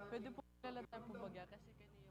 Pwede po lalatan po bagya kasi kanina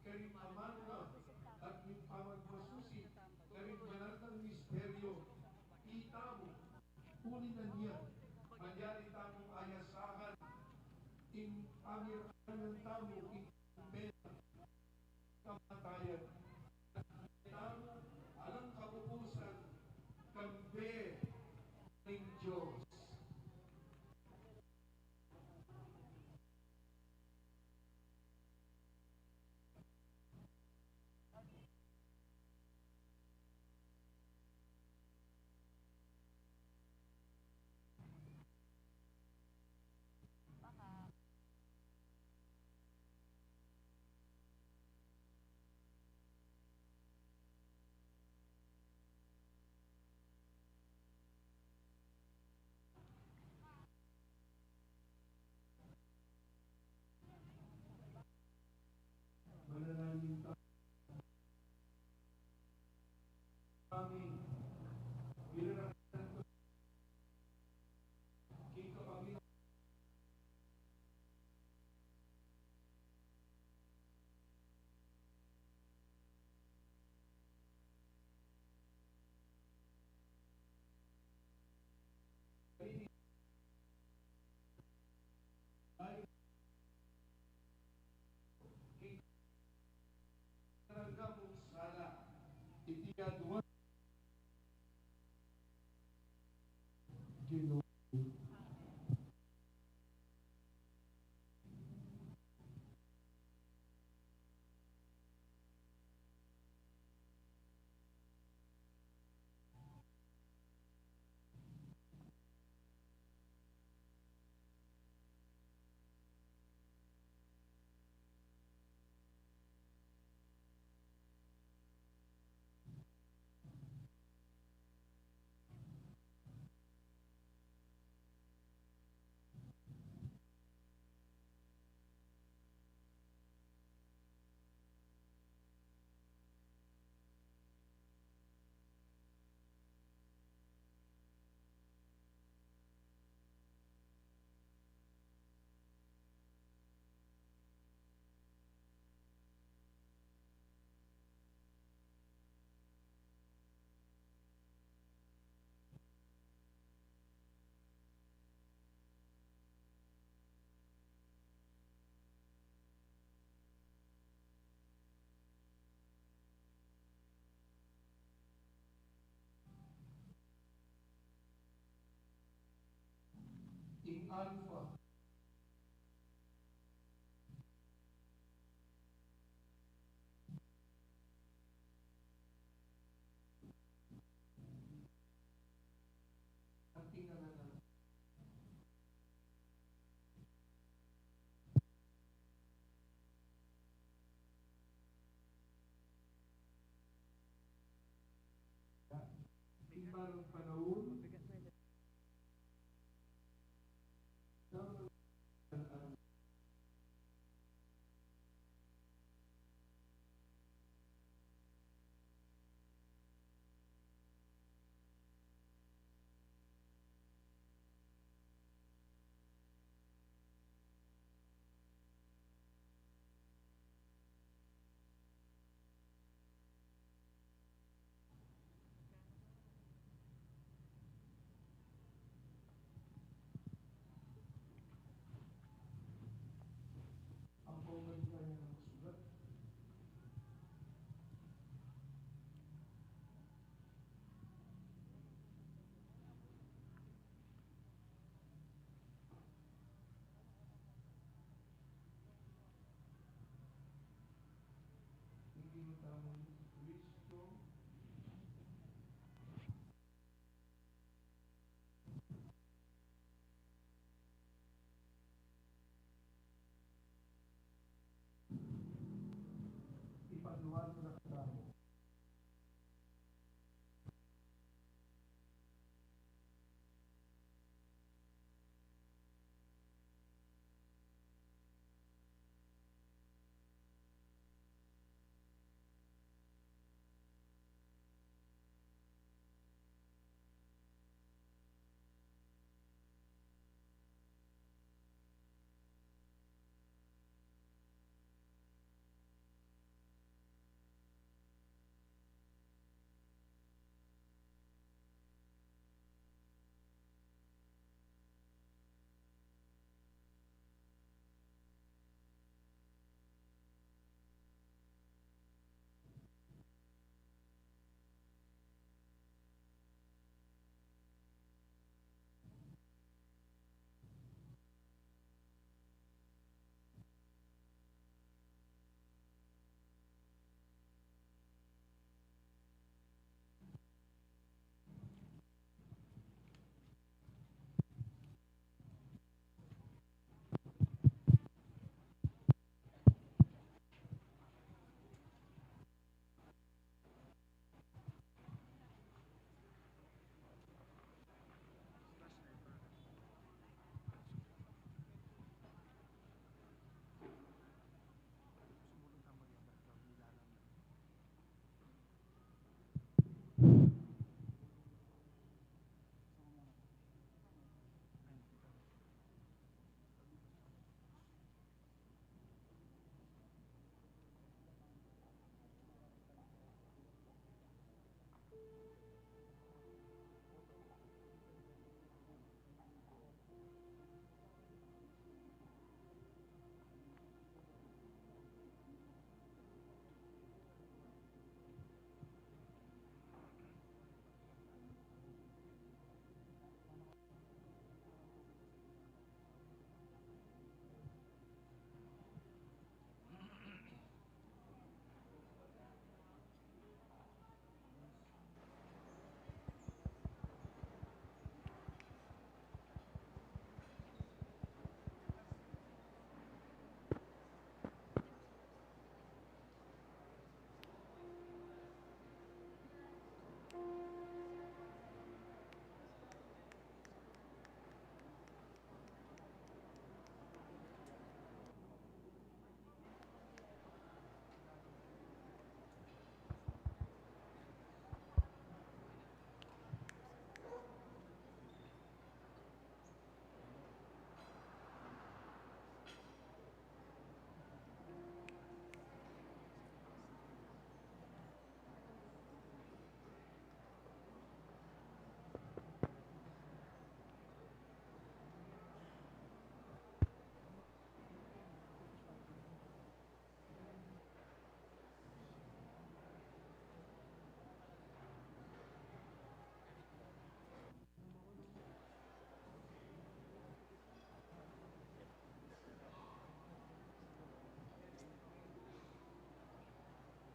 Parang panahon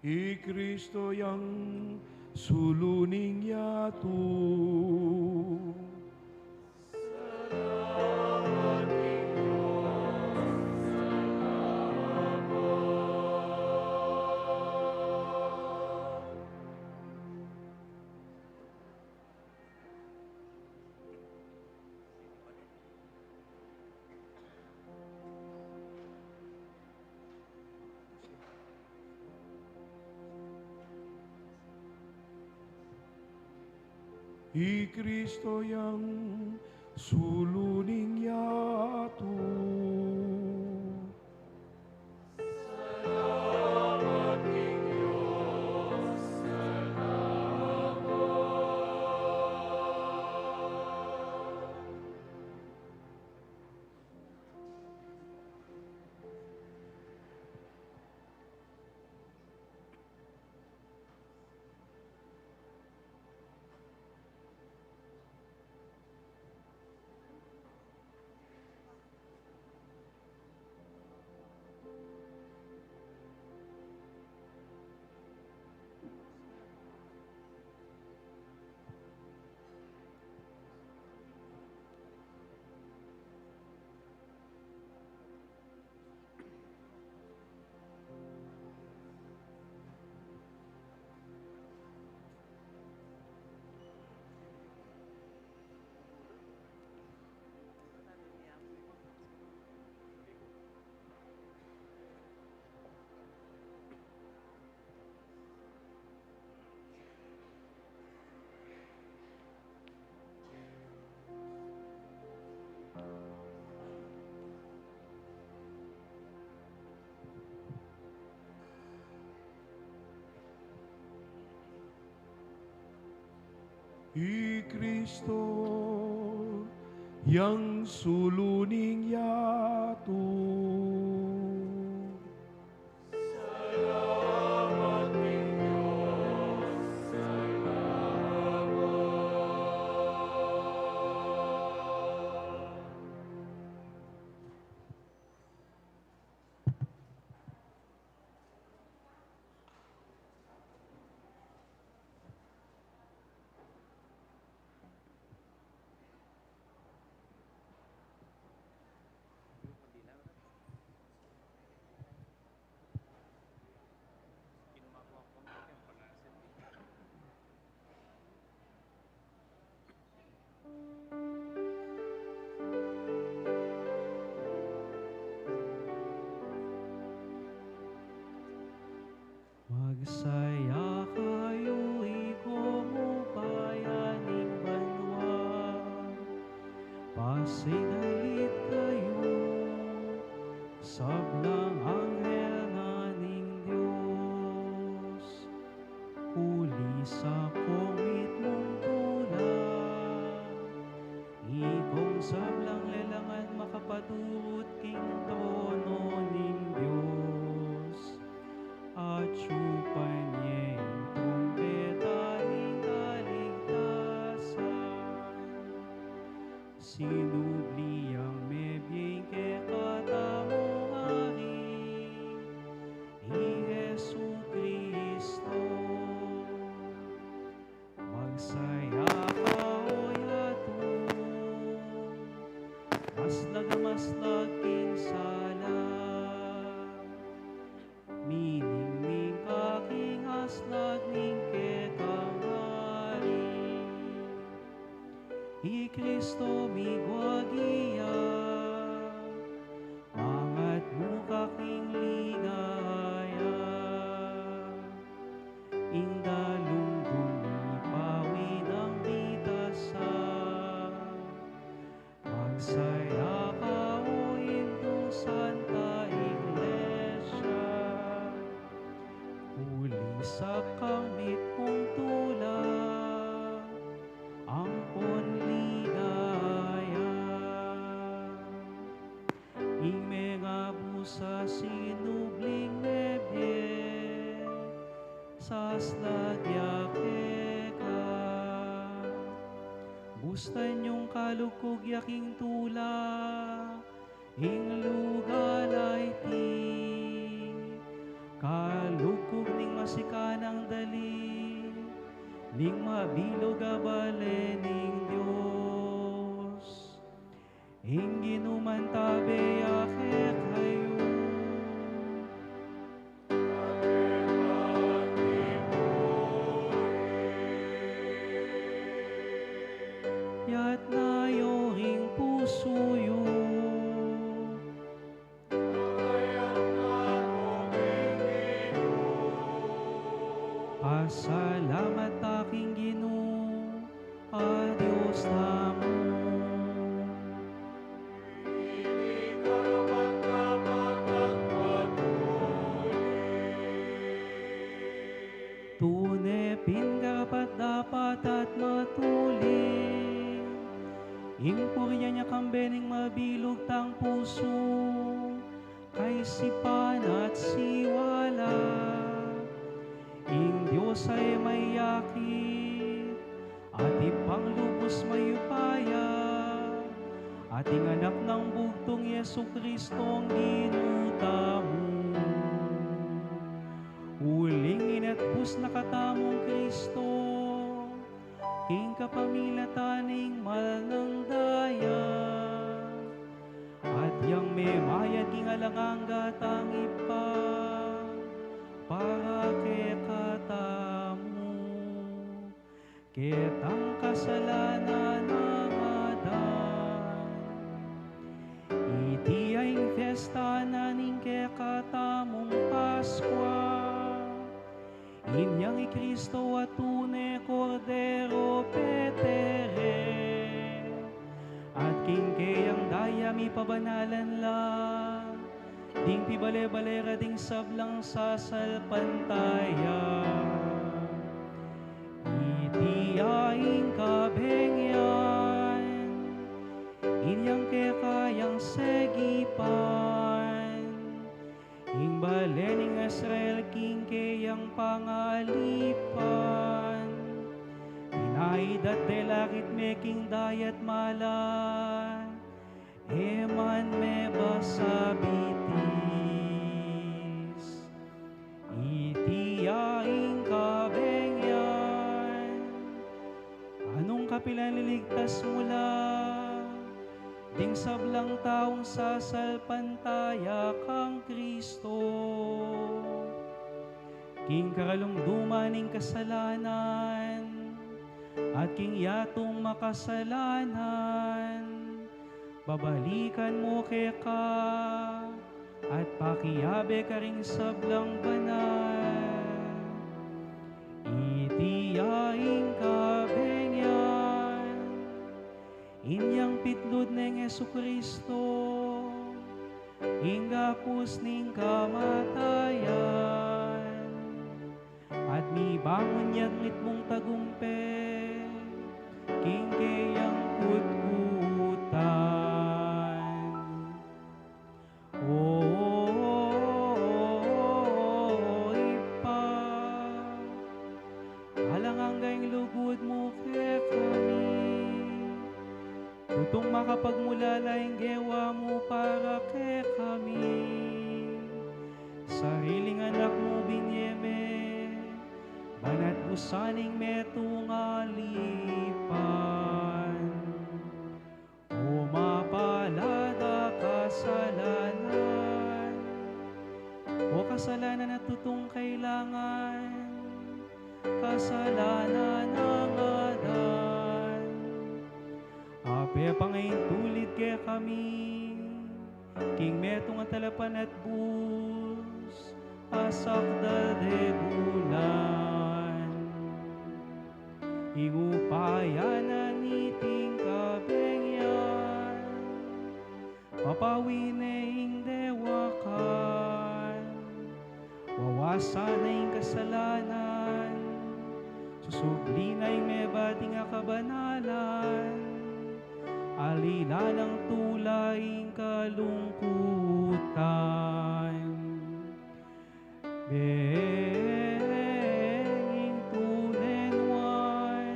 I Kristo yang suluning yatu. I Kristo yang suluning yatu. I Kristo yang suluning yatu. Magsaya kayo'y kumubayaning banwa, pasinalit kayo, sablang anghel naning Diyos. Huli sa komit mong tulad, ikong sablang lelangan makapadurot king trono ning Diyos. At syupan niya yung trumpeta ng kaligtasan. Sinubli ang mebiyeng kekatamong hari, ni Jesu Cristo. Magsaya ka o yatu, maslag king sala. Miningning kaking haslag ning kekangari, I Kristo migwagiya, mangat mo kaking ligaya. Indalong dumipawi ng bitasan, magsaya ka o intong Santa Iglesia. Huli sa kamit mong tula, ang ponligaya. Imega busa sinubling nebye, sasladya keka. Gustan yung kalukog yaking tula, ing lugalay ti. Alugkog ning masikanang dali, ning mabilog a balen ning Dios. Ingginuman tabi ake kayo. Yat na yoring puso yo. Pasalamat aking Ginoo, a Diyos namo. Tunepin karapat dapat at matuling, ingpurya niya kambening mabilog tang puso, kay sipan at siwala. Ing Diyos ay may yakit, at ipanglubos may upaya, ating anak ng bugtong Yesu Kristong ginutamo. Uling inatbus na katamong Kristo, king kapamilataning mal ng daya, at yang may mayad king alangang gatang ipa, para ke katamu, ketang kasalanan ng adan. Iti ay fiesta na ning ke katamong Paskwa, inyang i Kristo at tunay Cordero petere, at king kayang daya mi pabanalan la, ding pibale-balera ding sablang sasalpantaya. Iti aing kabengyan, inyang kekayang segipan, ing balening Israel king kayang pangalipan, inaidat delakit meking dayat mala, eman me basabitis. Iti aing kabengyan, anong kapilan liligtas mula, ding sablang taong sasalpantaya kang Kristo. King karalumduman ning kasalanan, at king yatong makasalanan, babalikan mo ka, at pakiabe ka ring sablang banal. Iti aing kabengyan, inyang pitlod ng Yesu Kristo, ingapus ning kamatayan, at mibangon niya't mitmong tagumpe, king kayang kutkutan. Ipa, alanganggay lugod mo ke kami, tutong makapagmulalaing gewa mo para ke kami. Sariling anak mo binyeme, banat usaning metungalipan. O mapalada kasalanan, o kasalanan na tutong kailangan, kasalanan ng adan. Ape pangayin tulit kaya kami, king metong ang talapan at bus, asakdal de bulan. Igupaya na niting kabengyan, papawineng dewakan, wawasan na yung kasalanan, susubli na yung mebating akabanalan, alila ng tulaing kalungkutan. Benging tunenwan,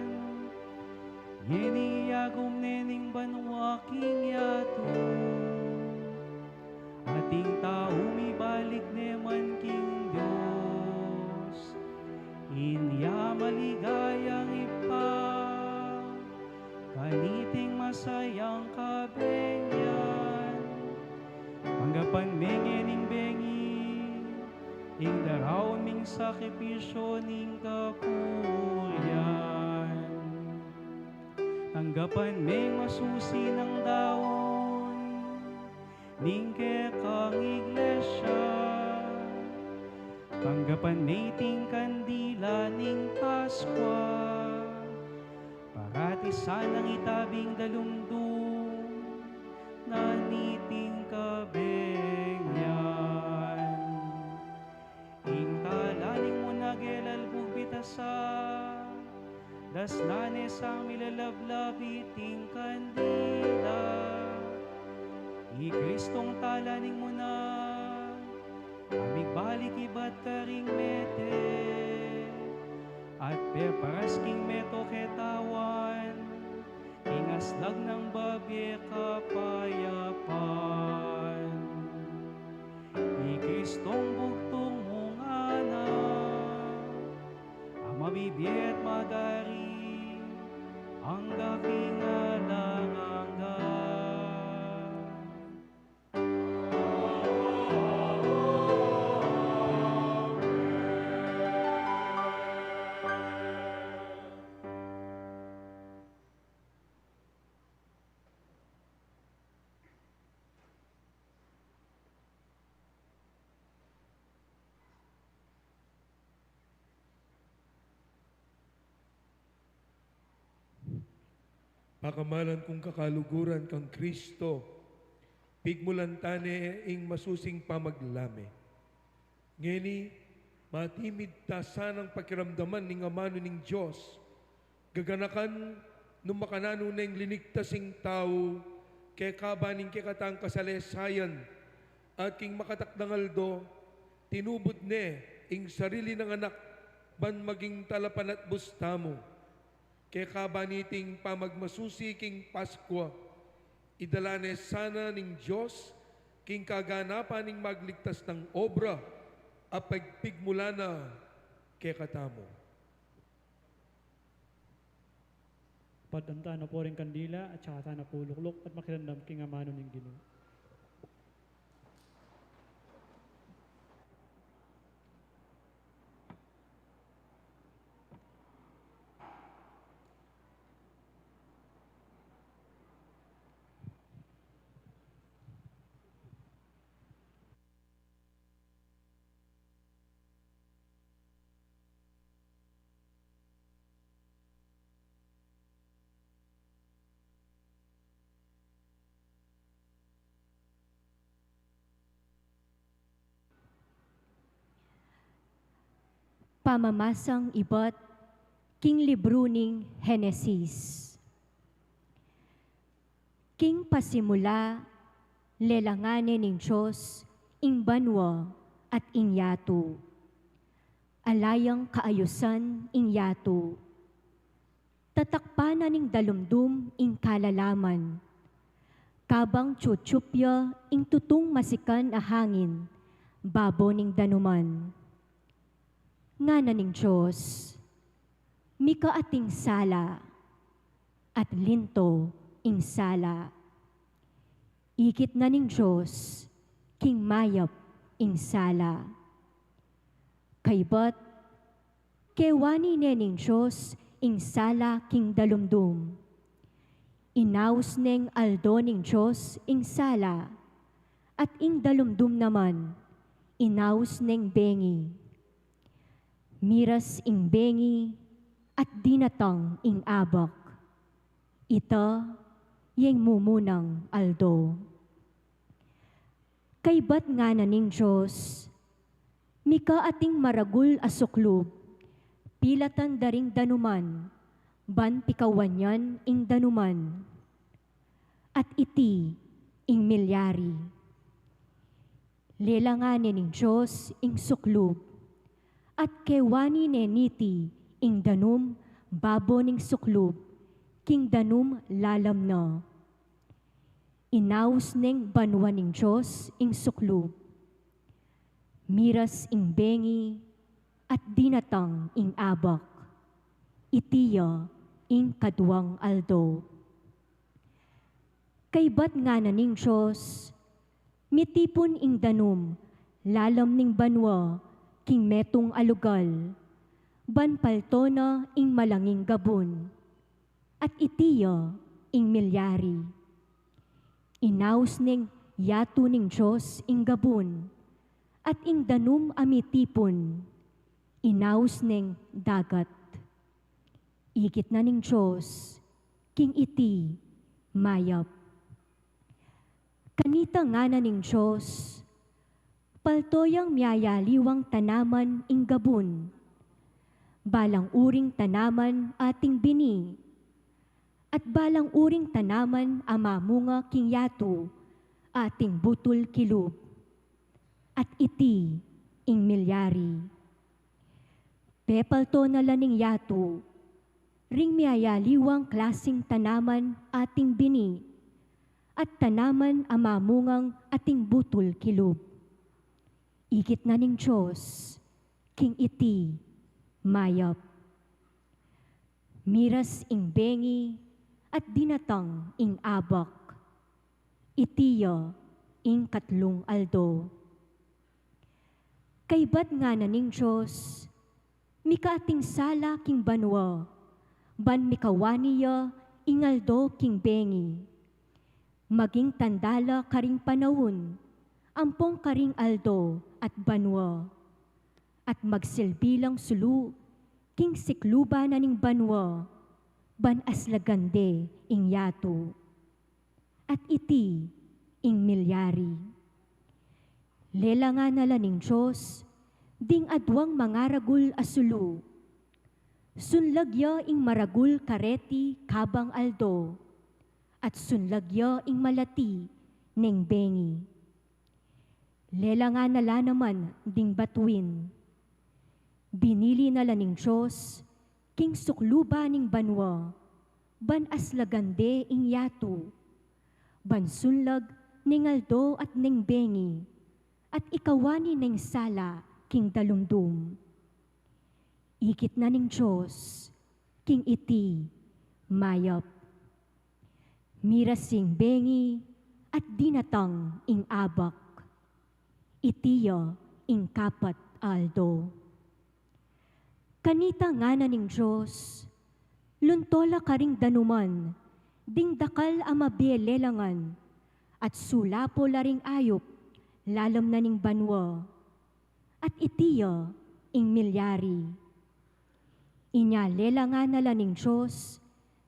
yeniyagom nening banwaking yato, ating tao mi balik neman king Diyos. inya maligayang ipa, kaniting masayang kabengyan, anggapan mengening bengi, ing daraw ming sakripisyo ning kapuryan. Tanggapan meng masusi ng daon, ning kekang iglesia. Tanggapan may ting kandila ning Paskwa, parati sanang itabing dalumdum, naniting kabengyan. Ing talaning mo nagelalbog bitasa, das nanes ang milalablabi ting kandila. I Kristong talaning mo na, amig balik iba't karing mete, at perparas king meto ketawan, ingaslag ng babye kapayapan. I Kristong bugtong mong anak, ang mabibiyet magari, ang daking alangangga. Pakamalan kong kakaluguran kang Kristo, pigmulan tane ing masusing pamaglame. Ngeni, matimid ta sanang pakiramdaman ning amano ning Diyos, gaganakan nung makanano na ing liniktasing tao, kay kabaning kikatang kasalesayan, at king makatakdangaldo, tinubod ne ing sarili ng anak, ban maging talapan at bustamo. Kaya kabaniting pamagmasusi king Paskwa, idalane sana ning Diyos, king kaganapan ning magligtas ng obra, at pagpigmulana kay katamo. Padamta na po rin kandila at saka na po luklok at makirandam king amano ng Ginoo. Pamamasang iba't king libro ning Henesis. King pasimula, lelanganin ning Diyos, ing banwa at ing yato. Alayang kaayusan ing yato. Tatakpanan ning dalumdum ing kalalaman. Kabang tsutsupya ing tutong masikan a hangin, babo ning danuman. Nga na ning Diyos, mika ating sala, at linto ing sala. Ikit na ning Diyos, king mayap ing sala. Kaybat, kewani ne ning Diyos ing sala king dalumdum. Inaus neng aldo ning Diyos ing sala, at ing dalumdum naman, inaus neng bengi. Miras ing bengi at dinatang ing abak. Ita yung mumunang aldo. Kaybat nga na ning Diyos, mika ating maragul asuklob, pilatan daring danuman, ban pikawanyan ing danuman. At iti ing milyari. Lelanganin ning Diyos ing suklob, at kewani neniti ing danum babo ning suklob, king danum lalam na. Inaus ning banwa ning Diyos ing suklob. Miras ing bengi at dinatang ing abak. Itiya ing kaduang aldo. Kaybat nga na ning Diyos, mitipon ing danum, lalam ning banwa, king metong alugal, banpalto na ing malanging gabon, at itiya ing milyari. Inaus ning yato ning Diyos ing gabon, at ing danum amitipon, inaus ning dagat. Ikit na ning Diyos, king iti, mayap. Kanita nga na ning Diyos, paltoyang miyayaliwang tanaman ing gabon, balang uring tanaman ating bini, at balang uring tanaman amamunga king yato, ating butol kilub, at iti ing milyari. Pepalto na laning yato, ring miyayaliwang klasing tanaman ating bini, at tanaman amamungang ating butol kilub. Ikit na ning Diyos, king iti, mayap. Miras ing bengi, at dinatang ing abak. Itiya ing katlong aldo. Kaybat nga na ning Diyos, mikaating sala king banwa, ban mikawaniya ing aldo king bengi. Maging tandala karing panahon, ampong karing aldo at banwa. At magsilbilang sulu, king sikluba na ning banwa, ban aslagande ing yato. At iti ing milyari. Lela nga nala ning Diyos, ding adwang mangaragul asulu. Sunlagya ing maragul kareti kabang aldo, at sunlagya ing malati ning bengi. Lela nga nala naman ding batuin. Binili nala ning Diyos, king sukluba ning banwa, ban aslagande ing yato, ban sunlag ning aldo at ning bengi, at ikawani ning sala king dalumdum. Ikit na ning Diyos, king iti, mayap. Mirasing bengi, at dinatang ing abak. Itiya ing kapat aldo. Kanita nga na ning Diyos, luntola karing danuman, ding dakal amabielelangan, at sulapo laring ayop, lalam na ning banwa, at itiya ing milyari. Inyalela nga nala ning Diyos,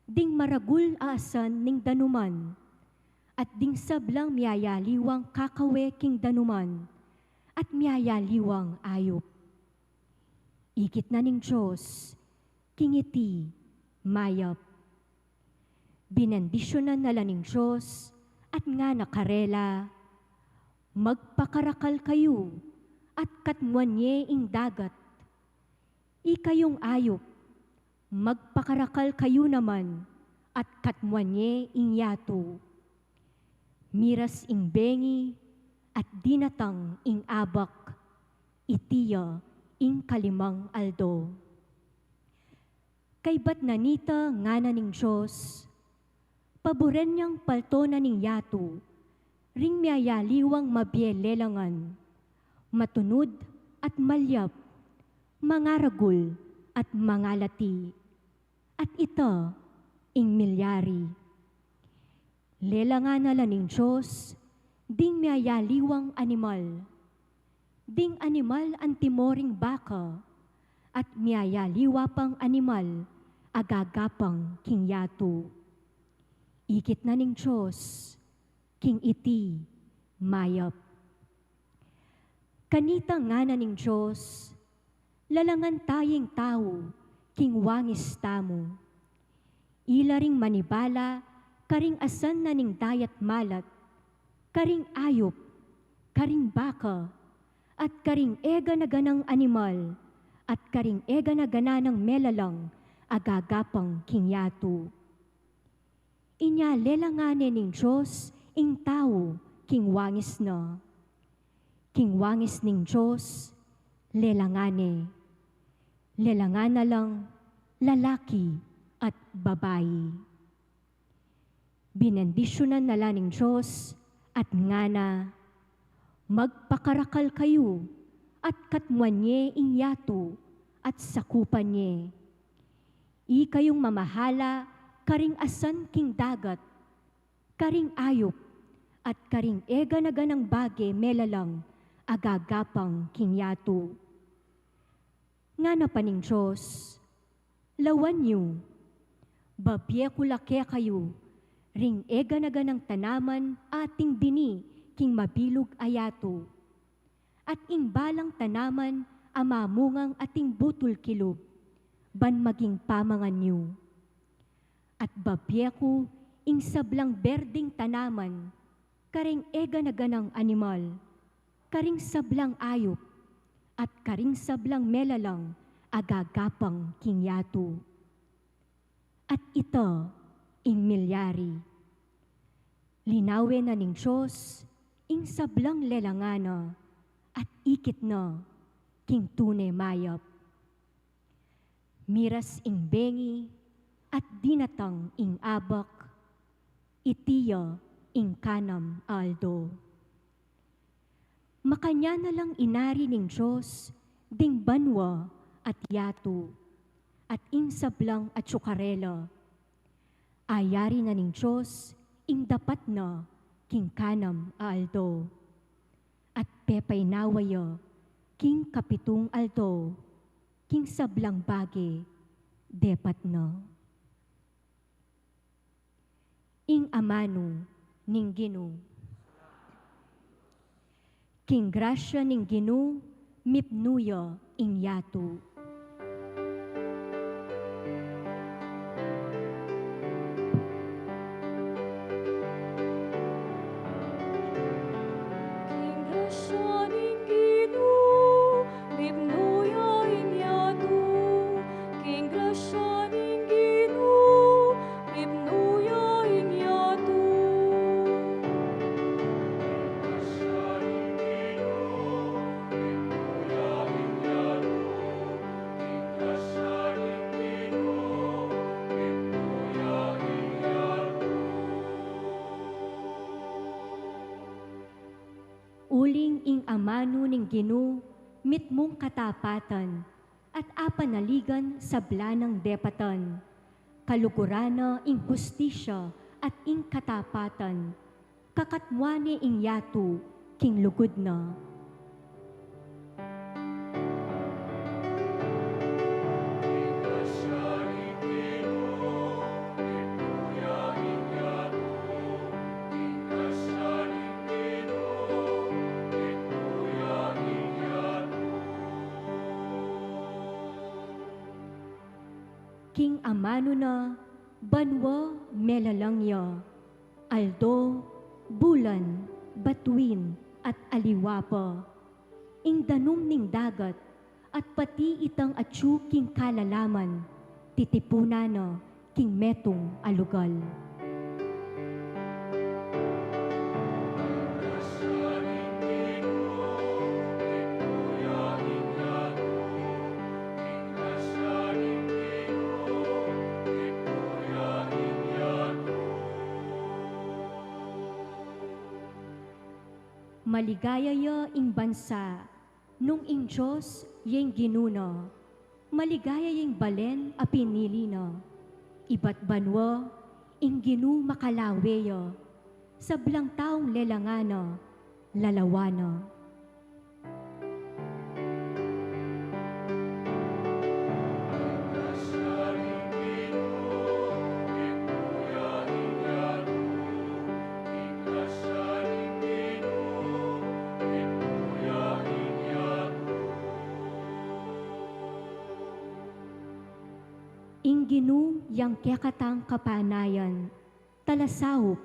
ding maragul aasan ning danuman, at ding sablang miyayaliwang kakawe king danuman, at miyayaliwang ayop. Ikit na ning Diyos, king iti, mayap. Binendisyonan nala ning Diyos, at nga nakarela, magpakarakal kayo, at katmuanye ing dagat. Ikayong ayop, magpakarakal kayo naman, at katmuanye ing yato. Miras ing bengi, at dinatang ing abak, itiya ing kalimang aldo. Kaybat nanita nga na ning Diyos, paboren niyang palto na ning yato, ring miyayaliwang mabielelangan, matunod at malyap, mangaragul at mangalati, at ita ing milyari. Lela nga nala ning Diyos, ding miyayaliwang animal, ding animal ang timoring baka, at miyayaliwa pang animal, agagapang king yato. Ikit na ning Diyos, king iti, mayap. Kanita nga na ning Diyos, lalangan tayeng tao, king wangis tamo. Ila ring manibala, karing asan na ning dayat malat, karing ayop, karing baka, at karing ega na ganang animal, at karing ega na gananang melalang, agagapang king yato. Inyalelangane ning Diyos, ing tao, king wangis na. King wangis ning Diyos, lelangane, lelangan na lang, lalaki at babayi. Binendisyonan nala ning Diyos at nga na, magpakarakal kayo at katmuan nye inyato at sakupan nye. I kayong mamahala karing asan king dagat, karing ayop, at karing ega na ganang bage melalang agagapang king yato. Nga na paning Diyos, lawan niyo, babye kulake kayo, ring ega na ganang tanaman ating bini king mabilog ayato. At ing balang tanaman amamungang ating butol kilob, ban maging pamangan niyo. At babye ko ing sablang berding tanaman, karing ega na ganang animal, karing sablang ayop, at karing sablang melalang agagapang king yato. At ito, ing milyari. Linawe na ning Diyos, ing sablang lelangana, at ikit na, king tunay mayap. Miras ing bengi, at dinatang ing abak, itiya ing kanam aldo. Makanya na lang inari ning Diyos, ding banwa at yato, at ing sablang at tsukarela. Ayari na ning Diyos, ing dapat na, king kanam aldo. At pepay nawaya, king kapitong aldo, king sablang bage, depat na. Ing amano, ning Gino. King grasya ning Gino, mipnuya ing yato. Uling ing amano ning Gino, mitmong katapatan, at apanaligan sa blanang depatan. Kalugurana ing hustisya at ing katapatan, kakatmuane ing yato, king lugod na. King amano na, banwa melalangya, aldo, bulan, batuin, at aliwapa. Ing danum ning dagat, at pati itang atsu king kalalaman, titipuna na, king metong alugal. Maligaya ya ing bansa, nung ing Diyos yung ginuna. Maligaya yung balen a pinili na. Iba't banwa, ing ginu makalawe ya. Sablang taong lelangana, lalawana. Ingginu yang kekatang kapanayan, talasawop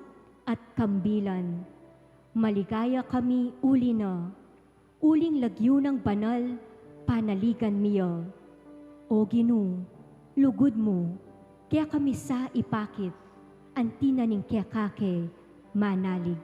at kambilan. Maligaya kami uli na, uling lagyo ng banal, panaligan miyo. O Ginu, lugod mo, kaya kami sa ipakit, antina ning kekake, manalig.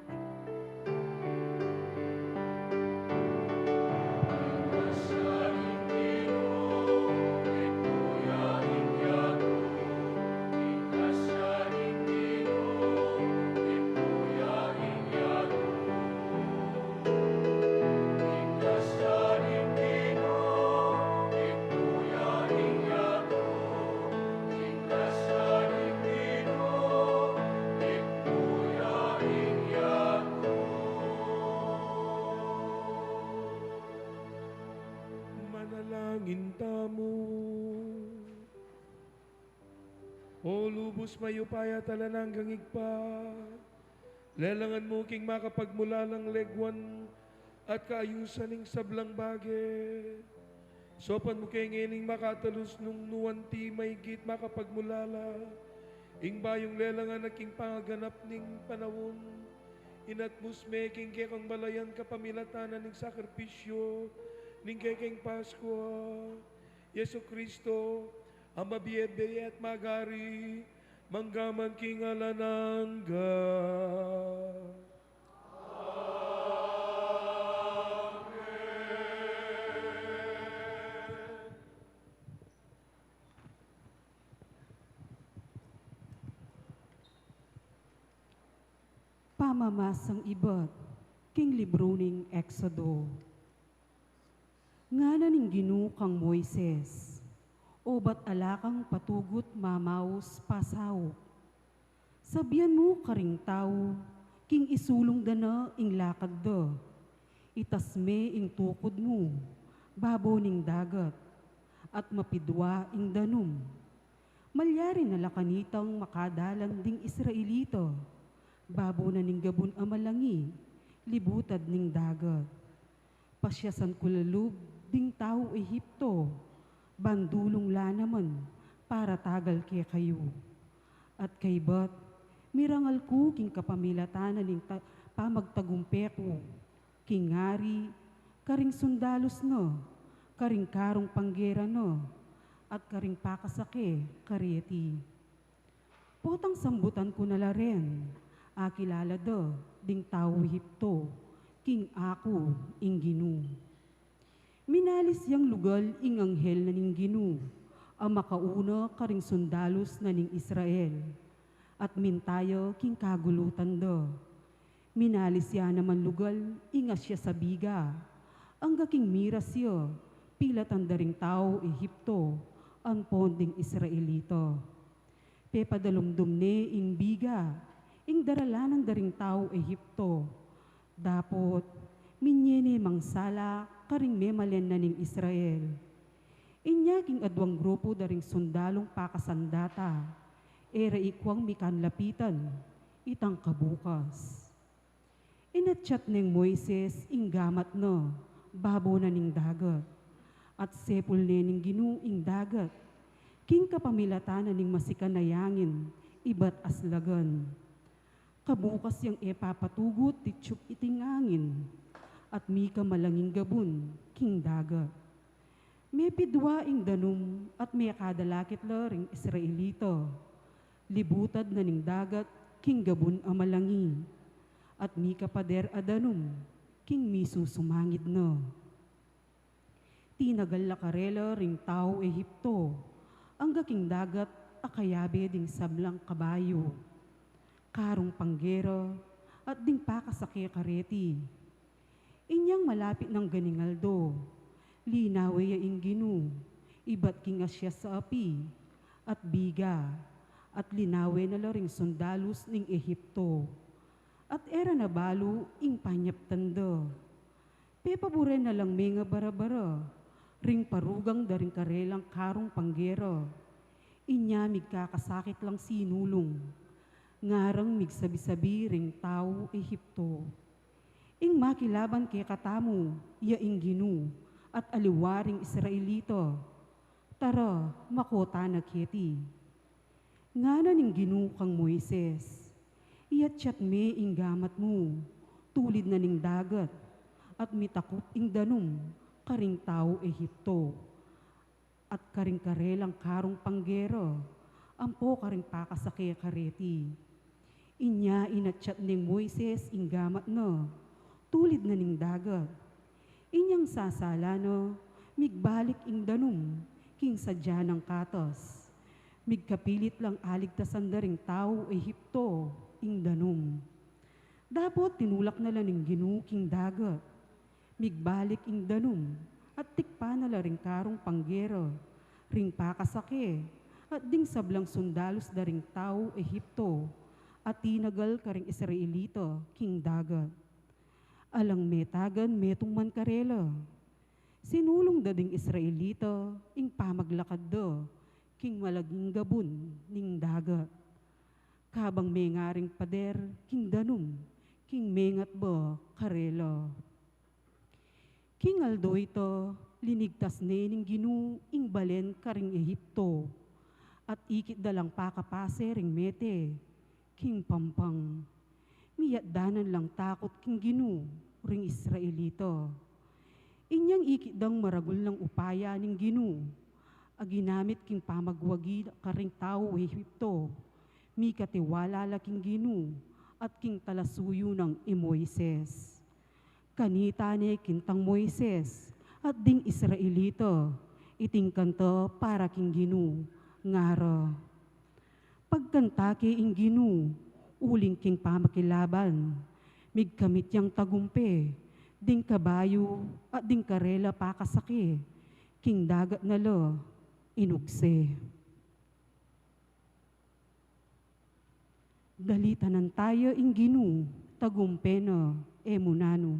O lubos mayupaya talanang gangigpat. Lelangan mo king makapagmula ng legwan at kaayusan ng sablang bagay. Sopan mo kay ngining makatalus nung nuwanti may git makapagmulala. Ing bayong lelangan na king pangaganap ning panawon. Inatmus me king kekang balayan kapamilatanan ng sakripisyo ning kekeng Pasko. Yesu Kristo, ang mabiyebe at magari, manggaman king alanangga. Pamamasang ibat, king libro ning Exodo. Nga ning ginukang Moises, o ba't alakang patugot mamaos pasaw. Sabihan mo karing tao, king isulong dana ing lakad da. Itasme ing tukod mo, babo ning dagat, at mapidwa ing danum. Malyari na lakanitang makadalan ding Israelita, babo na ning gabon amalangi, libutad ning dagat. Pasyasan kulalub ding tao Ehipto, bandulong lanaman para tagal kaya kayo. At kay bat, mirangal ko king kapamilatanan ning pamagtagumpeko, king ngari, karing sundalos no, karing karong panggera no, at karing pakasake, karyeti. Potang sambutan ko nala rin, akilala da, ding tao Ehipto, king ako, ing Ginu. Minalis yang lugal ing anghel na ning Ginu, ang makauna karing sundalos na ning Israel, at mintayo king kagulutan da. Minalis ya naman lugal inga siya sa biga, ang gaking miras siya, pila tandaring tao Ehipto, ang ponding Israelito. Pepadalumdum ne ing biga, ing daralanan daring tao Ehipto, dapot minyene mangsala karing memalen na ning Israel. Inya king adwang grupo daring sundalong pakasandata, era ikwang mikanlapitan, itang kabukas. Inatsyat ning Moises ing gamat no, babo na ning dagat, at sepul ne ning Ginu ing dagat, king kapamilatanan ning masikanayangin, ibat aslagan. Kabukas yang epapatugot titsyup itingangin, at mika malanging gabun, king dagat. May pidwa ing danum at may kadalakit laring Israelito, libutad na ning dagat, king gabun amalangi, at mika pader adanum, king misu sumangid no. Tinagal lakarela ring tao Ehipto, ang gaking dagat akayabe ding sablang kabayo, karong panggero, at ding pakasake kareti. Inyang malapit ng ganingaldo, linawe ya ing Ginu, ibat king asya sa api, at biga, at linawe na laring sundalos ning Ehipto, at era na balo ing panyap tanda. Pepabure na lang mga barabara, ring parugang daring karelang karong panggero, inyamig kakasakit lang sinulong, ngarang migsabi-sabi ring tao Ehipto. Ing makilaban kay katamu, ya ing Ginu, at aliwaring Israelito. Tara, makota na kiti. Ngana ning Ginu kang Moises, iyatyat me ing gamat mo, tulid na ning dagat, at mitakop ing danum, karing tao Ehipto, at karing karelang karong panggero, ampo karing pakasake kareti. Inya inatyat ning Moises ing gamat no, tulid na ning dagat. Inyang sasalano, migbalik ing danum, king sadya ng katos. Migkapilit lang aligtasan daring tao Ehipto, ing danum. Dapot tinulak na lang ning Ginu king dagat. Migbalik ing danum, at tikpa na la ring karong panggero, ring pakasake, at ding sablang sundalos daring tao Ehipto, at tinagal karing Israelito, king dagat. Alang metagan metong man karela. Sinulong da ding Israelito, ing pamaglakad do, king malaging gabon ning dagat. Kabang may ngaring pader, king danum, king mengat ba karela. King aldo ito, linigtas ne ning ginu, ing balen karing Ehipto, at ikit dalang pakapase ring mete, king pampang. Miyat danan lang takot king ginu, ring Israelito. Inyang ikit dang maragul ng upaya ning ginu, aginamit king pamagwagi karing tao Ehipto, mi katiwala laking ginu, at king talasuyo ng Moises. Kanita ni kintang Moises, at ding Israelito, iting kanto para king ginu, ngara. Pagkanta ki ing ginu, uling king pamakilaban, migkamit yang tagumpe, ding kabayo at ding karela pakasaki, king dagat na lo, inugse. Dalitanan tayo ing ginu, tagumpeno, emunano.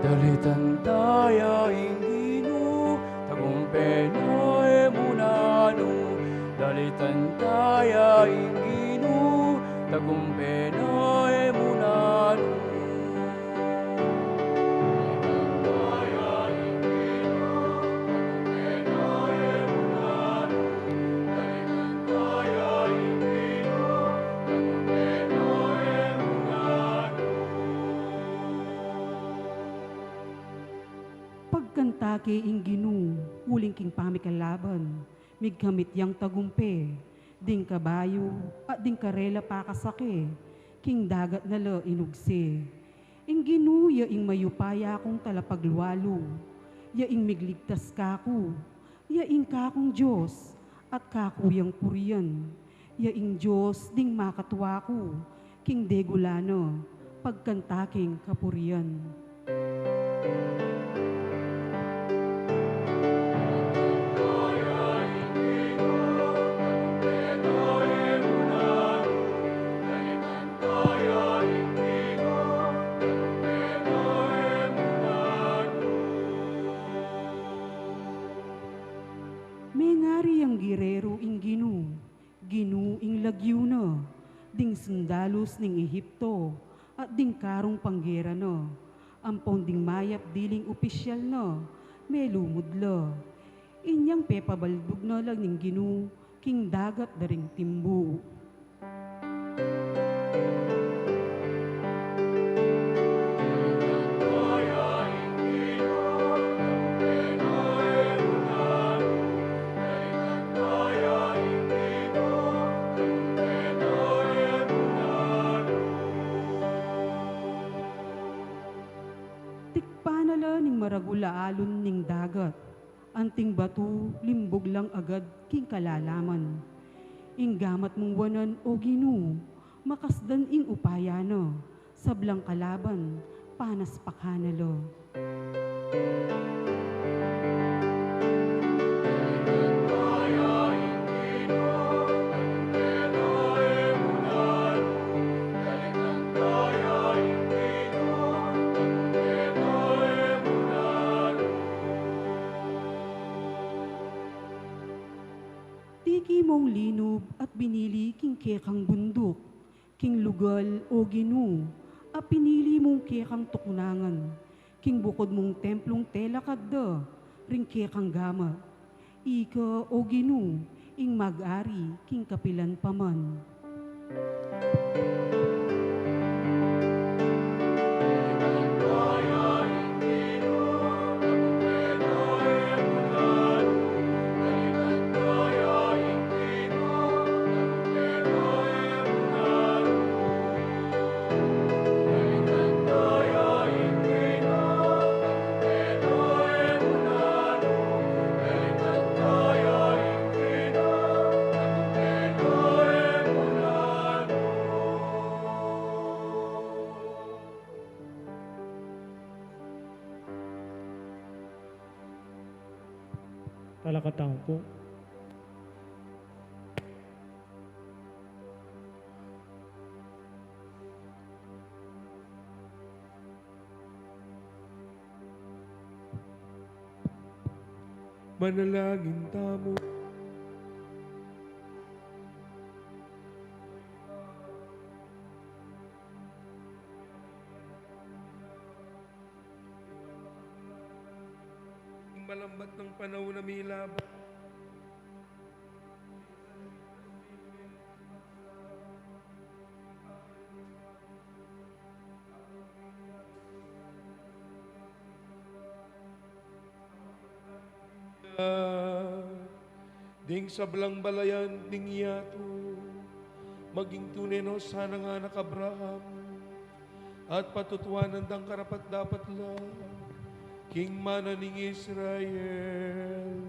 Dalitan tayo inginu, tagumpeno emunano. Dalitan tayo inginu, tagumpeno emunano. Pagkantake ing ginu, uling king pamikalaban, migkamit yang tagumpe, ding kabayo at ding karela pakasake, king dagat na lo inugse. Ing ginu, ya ing mayupaya kong talapagluwalo, ya ing migligtas kako, ya ing kakong Diyos, at kakuyang puriyan, ya ing Diyos ding makatwa ko, king degulano, pagkantaking kapuriyan. Mengari ang girero ing ginu, ginu ing lagyuna, ding sundalos ning Ehipto, at ding karong panggera no, ampong ding mayap diling opisyal no, may lumudlo. Inyang pepabaldug no lang ning ginu, king dagat daring timbu. Tikpanala ning maragula alon ning dagat, anting batu limbog lang agad king kalalaman. Ing gamat mong wanan o ginu, makasdan ing upayano, sablang kalaban, panas pakanalo. Tiki mong linub at binili king kekang bundok, king lugal o ginu, at pinili mong kekang tuknangan, king bukod mong templong tela kadda, ring kekang gama. Ika o ginu, ing mag-ari, king kapilan paman. Talakatang po. manalangin tamo. Malambat ng panahon na may laban. Ding sablang balayan, ding yato, maging tunay no sana nga anak Abraham, at patutuanan dang karapat dapat lang, King mana ning Israel,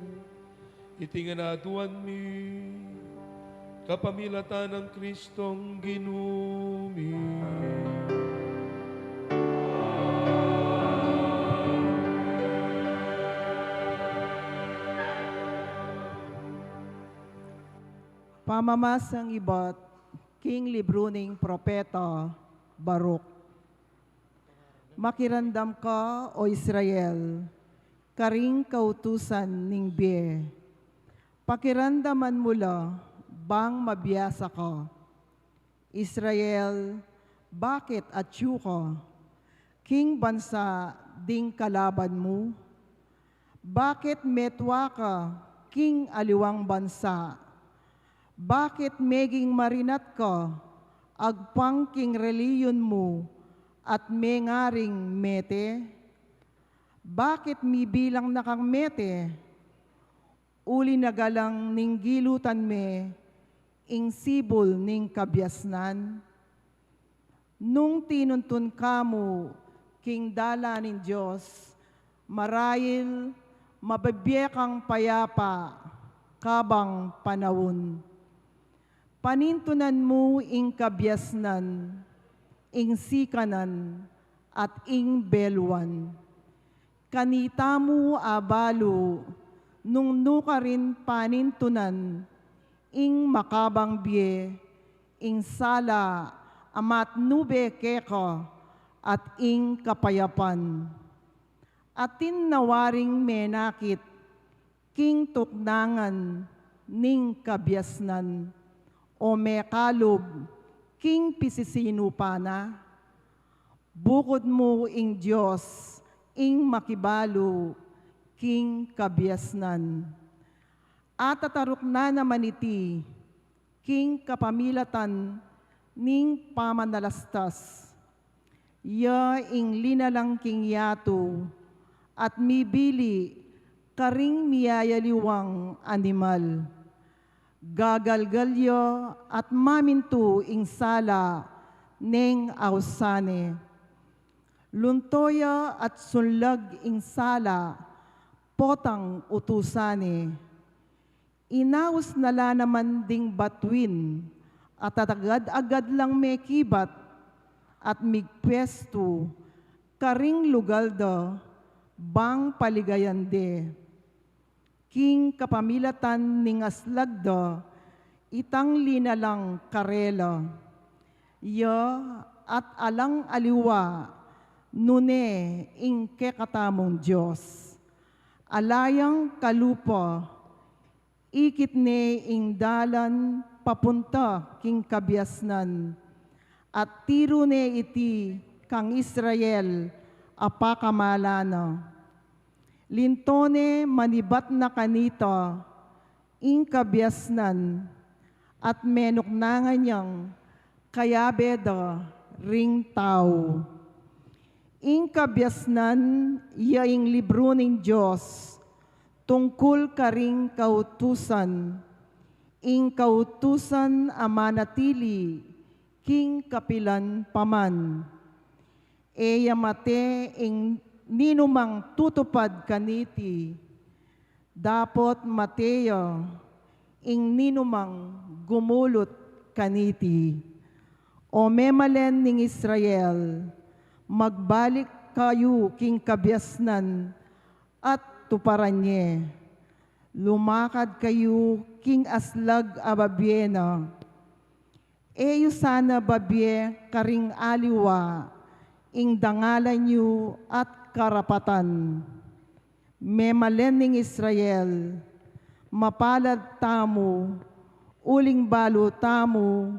itinganatuan mi, kapamilatan ng Kristong ginumi. Pamamasang ibat, King Libruning Propeta, Baruk. Makirandam ka, O Israel, karing kautusan ning biye. Pakirandaman mula, bang mabiyasa ka. Israel, bakit atyu ka? King bansa, ding kalaban mo? Bakit metwa ka, king aliwang bansa? Bakit meging marinat ka, agpang king reliyon mo, at mengaring mete? Bakit mibilang na kang mete? Uli nagalang ning gilutan me, ing sibol ning kabyasnan? Nung tinuntun kamo, king dala ning Diyos, marahil mababiyekang payapa, kabang panawon. Panintunan mo ing kabyasnan, ing sikanan, at ing belwan. Kanita mo abalo, nung nuka rin panintunan, ing makabang biye, ing sala, amat nube keka, at ing kapayapan. Atin nawaring menakit, king tuknangan, ning kabyasnan, o mekalob, king pisisino pa na, bukod mo ing Diyos, ing makibalo, king kabyasnan. At tatarok na naman iti, king kapamilatan, ning pamanalastas. Ya ing linalang king yato, at mibili, karing miyayaliwang animal. Gagalgalyo at mamintu ing sala neng ausane. Luntoya at sunlag ing sala, potang utusane. Inaus nala naman ding batwin, at agad-agad lang may kibat, at migpwesto, karing lugalda, bang paligayande. King kapamilatan ning aslagda, itang linalang karela. Ya at alang aliwa, nune ing kekatamong Diyos. Alayang kalupa, ikit ne ing dalan papunta king kabyasnan. At tiro ne iti kang Israel apakamalana. Lintone manibat na kanita, ing kabyasnan, at menuknangan niyang kayabeda ring tao. Ing kabyasnan, yaing libro ning Diyos, tungkol karing kautusan, ing kautusan amanatili, king kapilan paman. Eya mate ing ninumang tutupad kaniti, dapot Mateo, ing ninumang gumulot kaniti. O memalen ning Israel, magbalik kayo king kabyasnan at tuparanye. Lumakad kayo king aslag ababyena. Eyo sana babye karing aliwa, ing dangalan niyo at karapatan. Memalening Israel, mapalad tamo, uling balo tamo,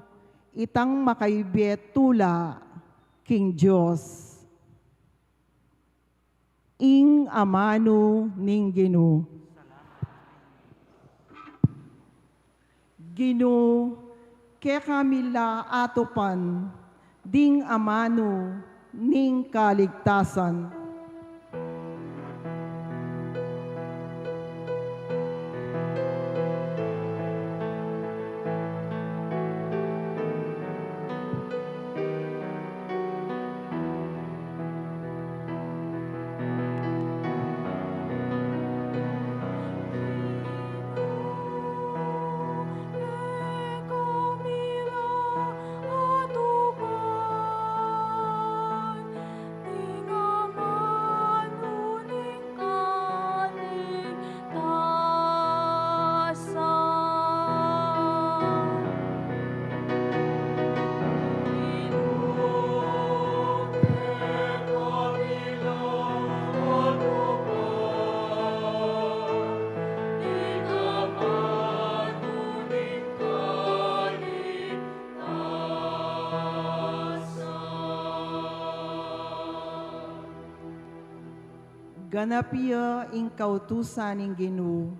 itang makaibet tula, King Diyos. Ing amano ning Gino. Gino, ke kamila atopan, ding amano ning kaligtasan. Ganapia ing kautusan ing Gino,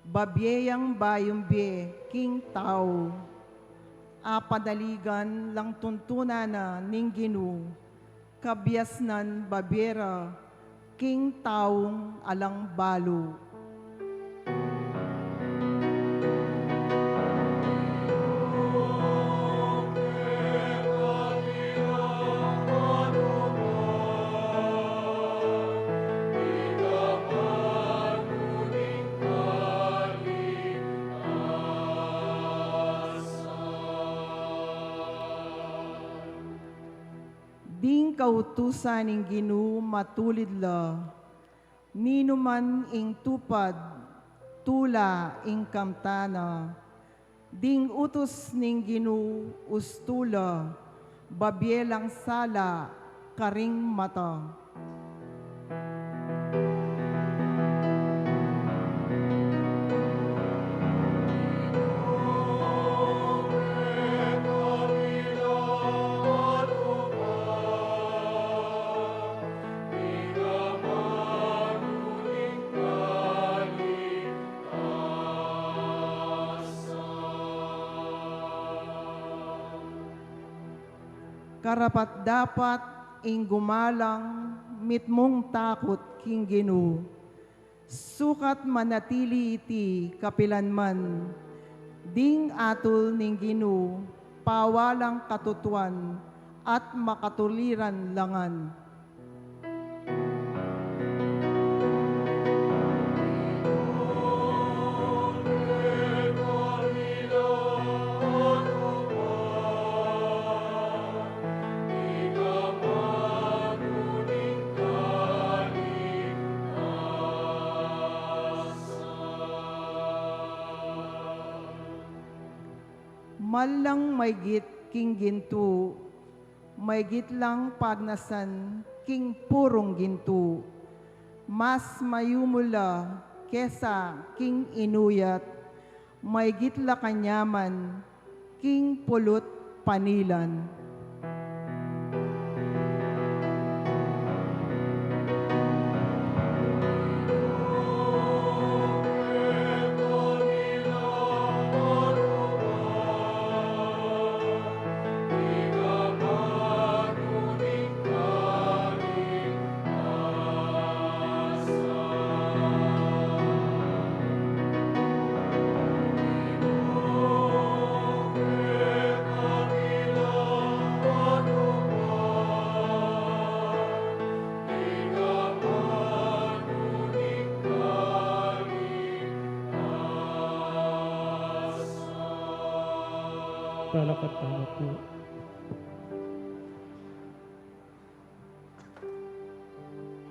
babyeyang bayumbe king tao, apadaligan lang tuntunan na ning Gino, kabiasnan babyera king taong alang balo. Ding kautusan ing Gino matulid la, nino man ing tupad, tula ing kamtana, ding utos ning Gino ustula, babyelang sala, karing mata. Karapat dapat ing gumalang mitmong takot king Gino. Sukat manatili iti kapilanman. Ding atol ning Gino, pawalang katutuan at makatuliran langan. Malang maygit king ginto, maygit lang pagnasan king purong ginto. Mas mayumula kesa king inuyat, maygit la kanyaman king pulot panilan. Palakad tayo po.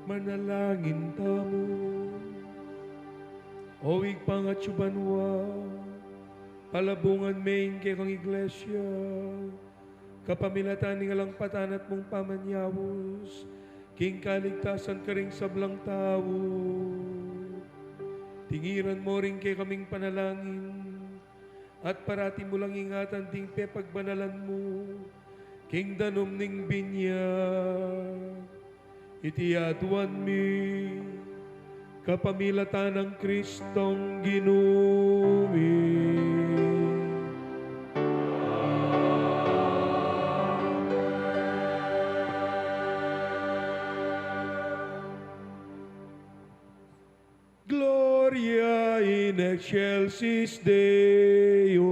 Manalangin tamo, owig pangatsubanwa, palabungan main kay kang iglesia, kapamilatan ng alang patanat mong pamanyawos, king kaligtasan ka ring sablang tao. Tingiran mo rin kay kaming panalangin, at parati mo lang ingatan ding pepagbanalan mo, king danom ning binyag. Itiaduan mi, kapamilatan ng Kristong ginumi. Gloria in excelsis Deo.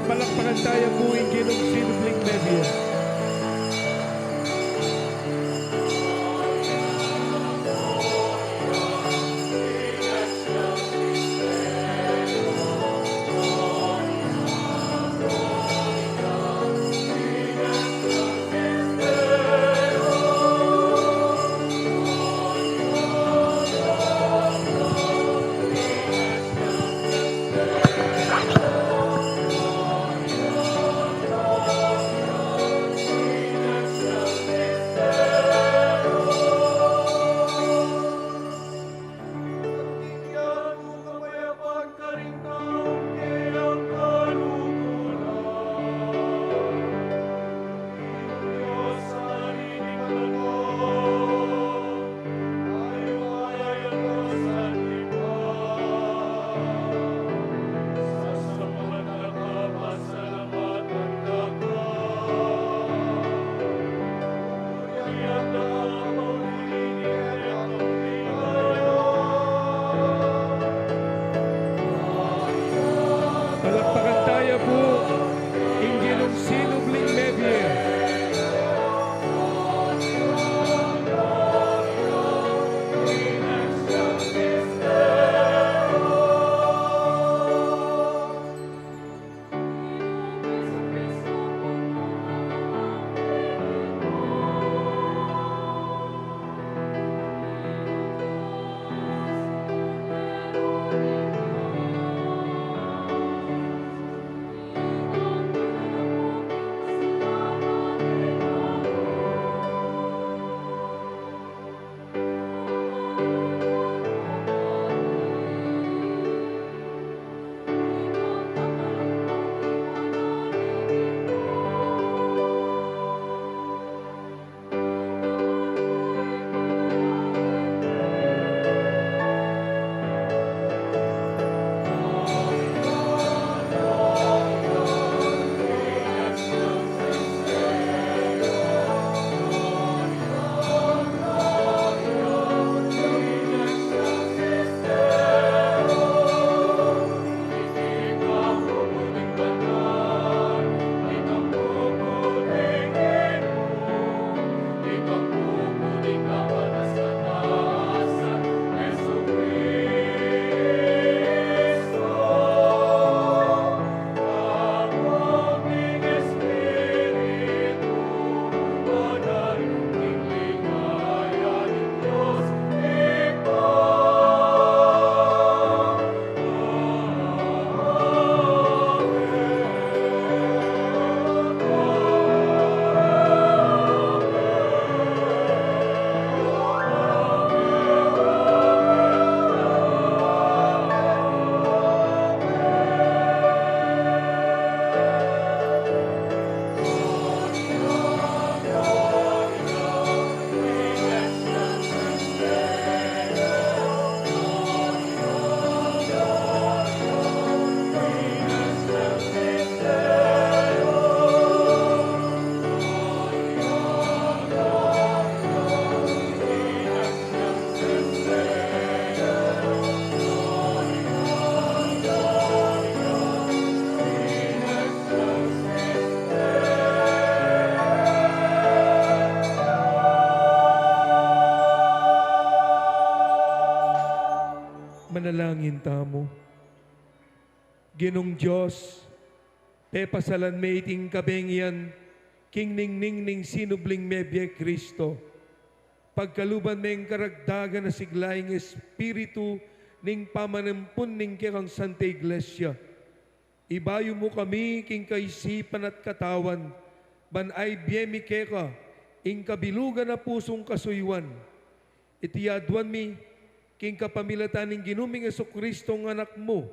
Palakpakan tayo po in ginong sinubling media. Palakpakan tayo po in ginong sinubling media. Manalangin tamo. Ginong Diyos, pepasalan may iting kabengyan, king ning sinubling mebye Kristo. Pagkaluban may karagdagan na siglaing espiritu ning pamanampun ning kirang Santa Iglesia. Ibayo mo kami king kaisipan at katawan, banay biyemi keka, ing kabilugan na pusong kasuywan. Itiyaduan mi, king kapamilataning ginuming Jesucristo ng anak mo,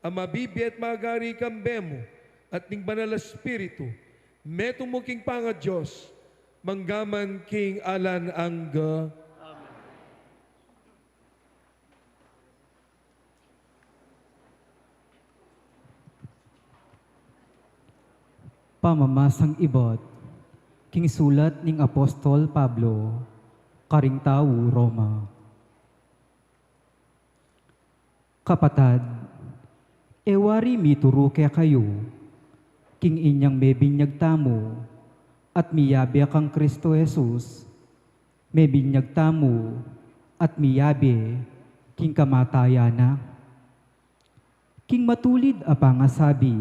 ang mabibi at magari kambemo, at ning banal na Espiritu, meto mo king panga Diyos, manggaman king alan angga. Pamamasang ibot, king sulat ning Apostol Pablo, karing tao Roma. Kapatad, ewari mituro kaya kayo, king inyang mebinyag tamo, at miyabi kang Kristo Jesus, mebinyag tamo, at miyabi, king kamatayana. King matulid apangasabi,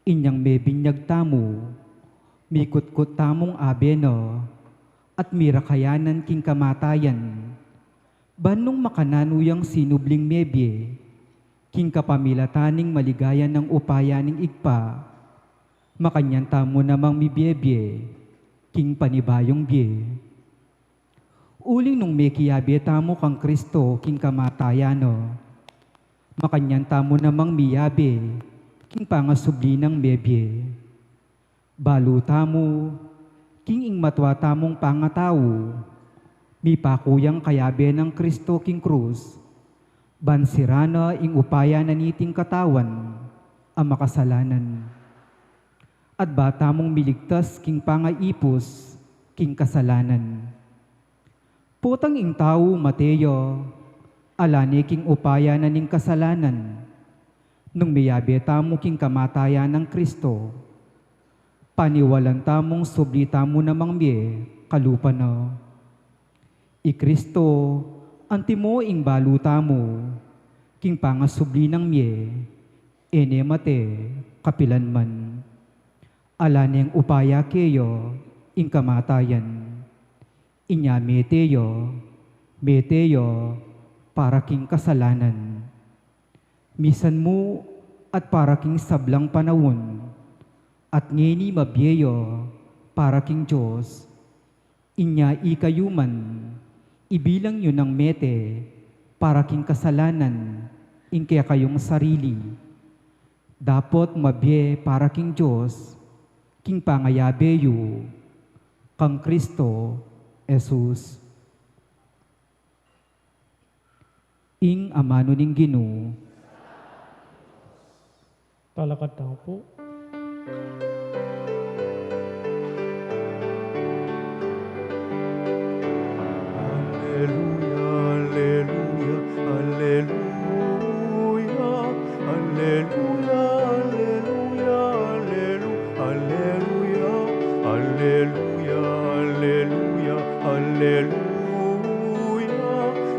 inyang mebinyag tamo, mikutkot tamong abeno, at mirakayanan king kamatayan. Banong makananuyang sinubling mebye, king kapamilataning maligayan ng upayaning igpa, makanyan tamo namang mibiyebye, king panibayong bye. Uling nung mekiyabe tamo kang Kristo, king kamatayano, makanyan tamo namang miyabe, king pangasubli ng mebye. Baluta mo, king ing matwa tamong pangatao, mi pakuyang kayabe ng Kristo king krus, bansirana ing upaya na niting katawan, ang makasalanan. At bata mong miligtas king pangaipos, king kasalanan. Putang ing tao, Mateo, alani king upaya na ning kasalanan, nung miyabe tamo king kamatayan ng Kristo, paniwalan tamong subli tamo namang miye, kalupa na. I Kristo, antimo ing baluta mo, king pangasubli ng miye, ene mate, kapilan man. Alaneng upaya keyo, ing kamatayan. Inya meteo, para king kasalanan. Misan mo at para king sablang panahon, at ngeni mabyeyo para king Diyos, inya ikayuman, ibilang yun ng mete, para king kasalanan, ing kaya kayong sarili. Dapot mabye para king Diyos, king pangayabeyo, kang Kristo, Jesus. Ing amano ning Ginoo, Talakad tao po. Alleluia, alleluia, alleluia, alleluia, alleluia, alleluia, alleluia, alleluia,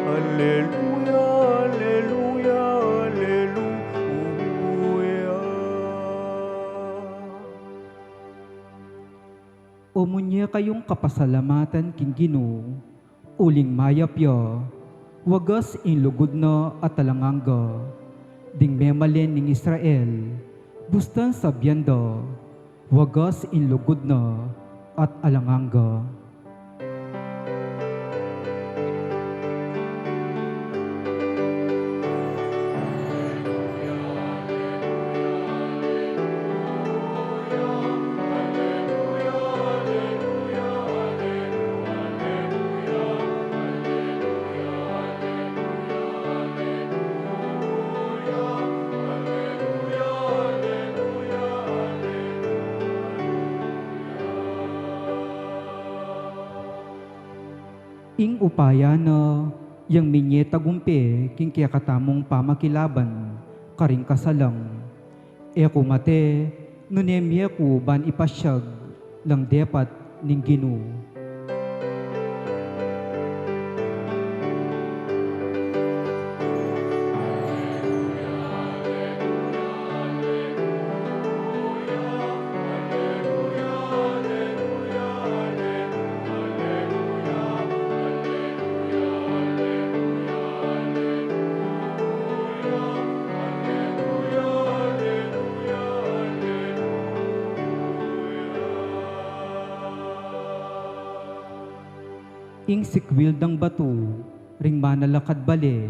alleluia, alleluia, alleluia. umunya kayong kapasalamatan king Ginoo, uling mayapyo, wagas in lugod na at talanganga, ding memalen ning Israel, bustan sabyando, wagas in lugod na at alanganga. Ing upaya na yang minye tagumpe king kaya katamong pamakilaban karing kasalang. E kumate nunemye ku ban ipasyag lang depat ning Ginoo. ing sikwil dang batu, ring manalakad bale,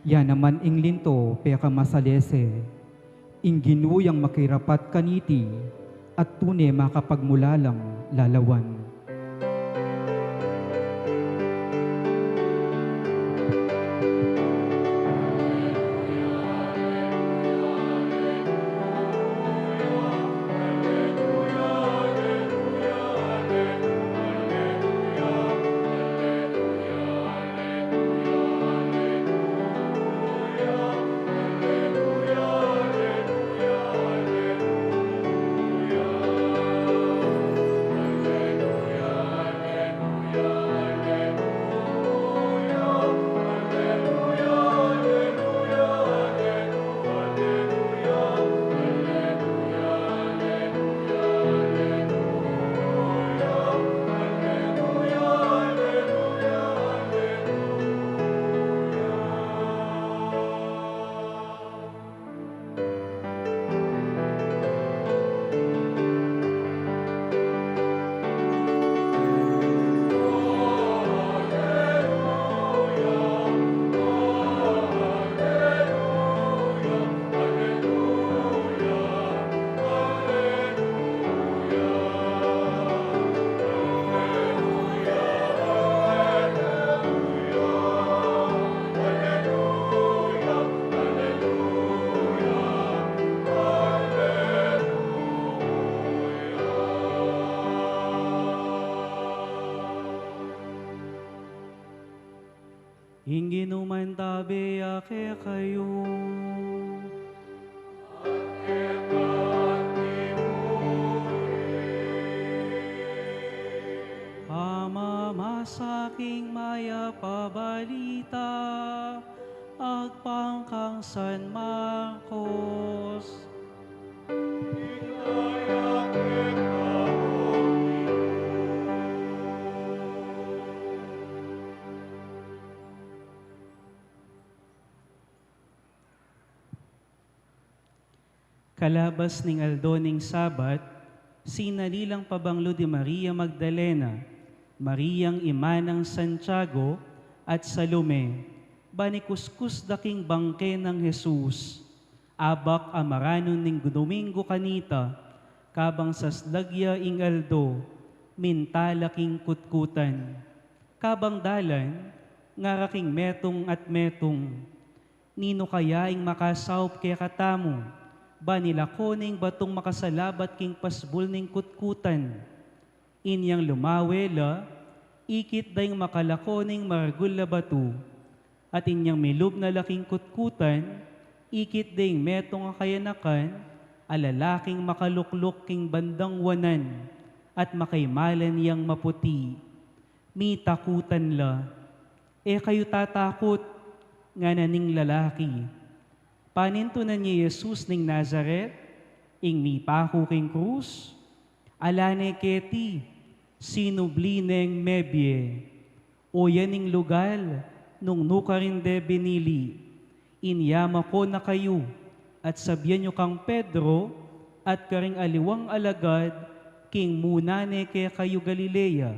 yan naman ing linto peka masalese, ing ginuyang makirapat kaniti, at tune makapagmulalang lalawan. Ingin naman tabi ake kayo. Amamasaking maya pabalita, agpangkang San Marcos. Kalabas ning aldoning Sabat, sinalilang pabanglo di Maria Magdalena, Mariang ima ng Santiago at Salome, banikuskus daking bangke ng Jesus, abak amaranon ning Domingo kanita, kabang saslagya ing aldo, mintalaking kutkutan, kabang dalan, ngaraking metong at metong, nino kaya ing makasaup kaya katamo, ba nilako ning batong makasalabat king pasbul ning kutkutan. Inyang lumawela, ikit dayng makalako ning margul na batu. At inyang milub na laking kutkutan, ikit dayng metong akayanakan, alalaking makaluklok king bandang wanan, at makaimalan yang maputi. Mitakutan la, kayo tatakot, nga naning lalaki. Panintunan ni Jesus ning Nazaret, ing mipako king krus, alane keti, sinubli neng mebye, o yaning lugal, nung nukarinde binili, inyama ko na kayo, at sabyan nyo kang Pedro, at karing aliwang alagad, king munane kaya kayo Galilea,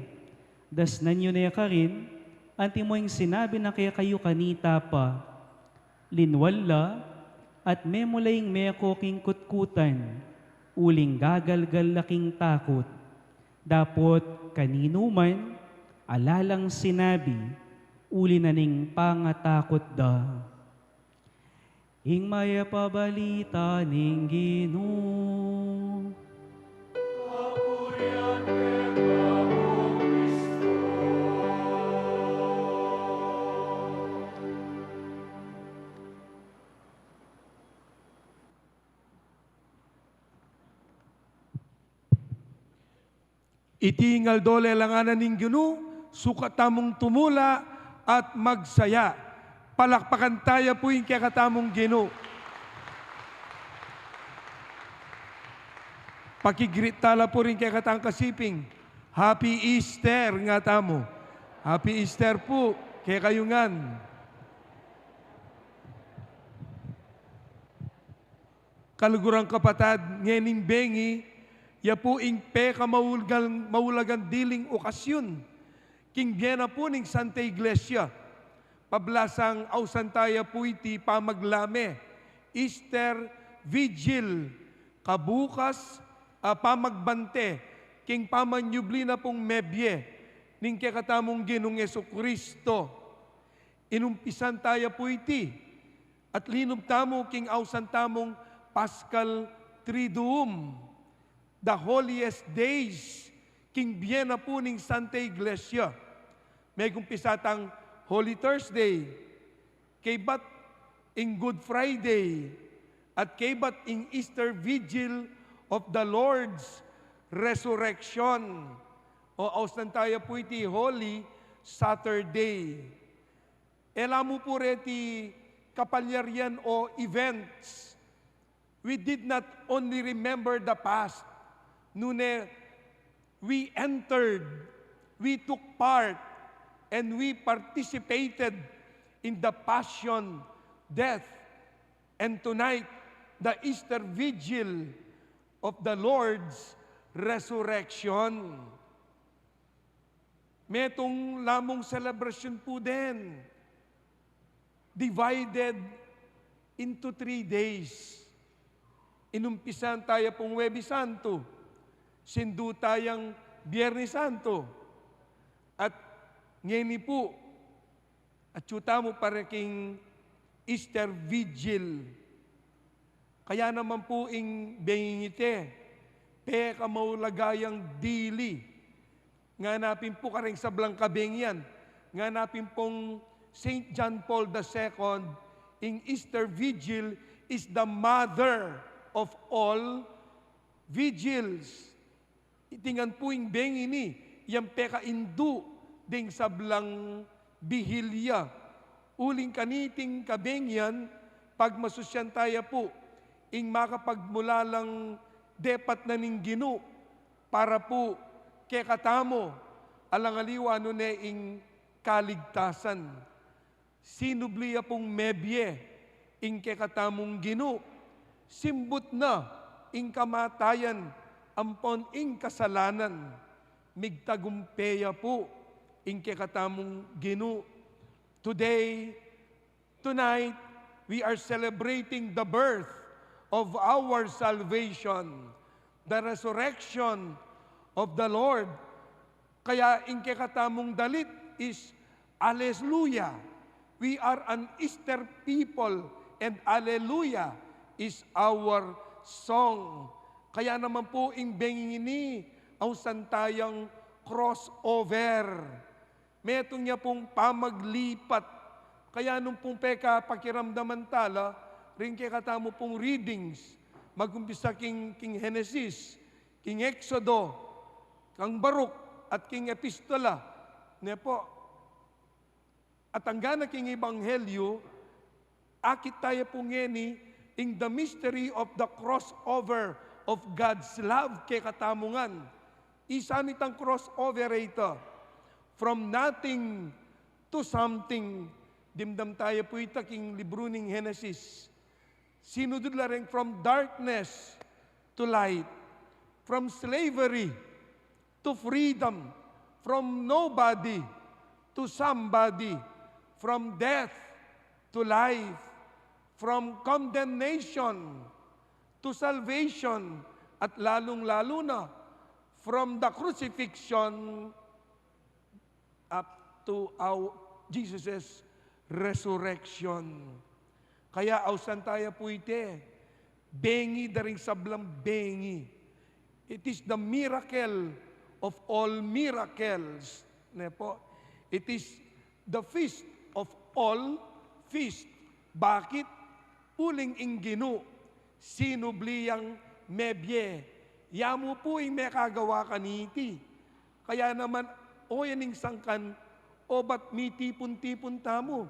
dasnan nyo na karin, anti mo yung sinabi na kaya kayo kanita pa, linwala, at memulaing meko king kutkutan, uling gagalgal laking takot. Dapot kanino man, alalang sinabi, uli na ning pangatakot da. Ing maya pabalita ning Ginoo. Itingal dole langanan ning Ginoo, sukat tamong tumula at magsaya. Palakpakan tayo po yung kakatamong Ginoo. Pakigrit tala po rin kakatang kasiping. Happy Easter nga tamo. Happy Easter po kaya kayungan. Kalugurang kapatad, ngening bengi, ya po ing peka maulagan diling okasyon. King Biena po ning Santa Iglesia, pablasang ausantaya po iti pamaglame, Easter Vigil, kabukas pamagbante, king pamanyubli na pong mebye, ning kakatamong Ginong Jesucristo. Inumpisan tayo po iti, at linumtamo king ausantamong Paschal Triduum, the holiest days, king Biena po ning Santa Iglesia. May kumpisatang Holy Thursday, kay bat in Good Friday, at kay bat in Easter Vigil of the Lord's Resurrection. O austan tayo po iti Holy Saturday. Elamu po reti kapalyarian o events. We did not only remember the past, nune we entered, we took part, and we participated in the passion, death, and tonight, the Easter Vigil of the Lord's Resurrection. Metong lamong celebration po din, divided into 3 days. Inumpisan tayo pong Huwebes Santo, sindu tayang Biyernes Santo, at ngayon po, at yuta mo para king Easter Vigil. Kaya naman po ing bengingite, peka maulagayang dili. Nganapin po kareng sa Blancabengian, nganapin pong St. John Paul II, ing Easter Vigil is the mother of all vigils. Itingan po ing bengini, yang peka indu, ding sablang bihilya. Uling kaniting kabengyan, pag masusyan tayo po, ing makapagmulalang depat na ning Gino, para po kekatamo, alangaliwa no ne ing kaligtasan. Sinubliya pong mebye, ing kekatamong Gino, simbut na ing kamatayan, ampon ing kasalanan, migtagumpeya po, ing kekatamong Gino. Today, tonight, we are celebrating the birth of our salvation, the resurrection of the Lord. Kaya ing kekatamong dalit is Alleluia. We are an Easter people, and Alleluia is our song. Kaya naman po ing bengingini ang santayang crossover. Metong niya pong pamaglipat. Kaya nung pong peka pakiramdaman tala, rin katamo pong readings, magumpisa king Genesis, king Exodo, kang Baruch, at king Epistola. Ne po. At hanggang na king Ebanghelyo, akit tayo pong ngeni, in the mystery of the crossover of God's love kay katamungan. Isa nitang crossover ito. From nothing to something. Dimdam tayo po ito king libro ng Genesis. Sinudod la rin from darkness to light. From slavery to freedom. From nobody to somebody. From death to life. From condemnation to salvation. At lalong-lalo na, from the crucifixion up to our Jesus' resurrection. Kaya ausan tayo po ite, bengi daring sablang bengi. It is the miracle of all miracles. Ne po? It is the feast of all feast. Bakit? Uling ingginu, sinubliyang mebye. Yamu po ay may kagawa kaniti. Kaya naman, o yaning sangkan, o ba't mitipon-tipon tamo?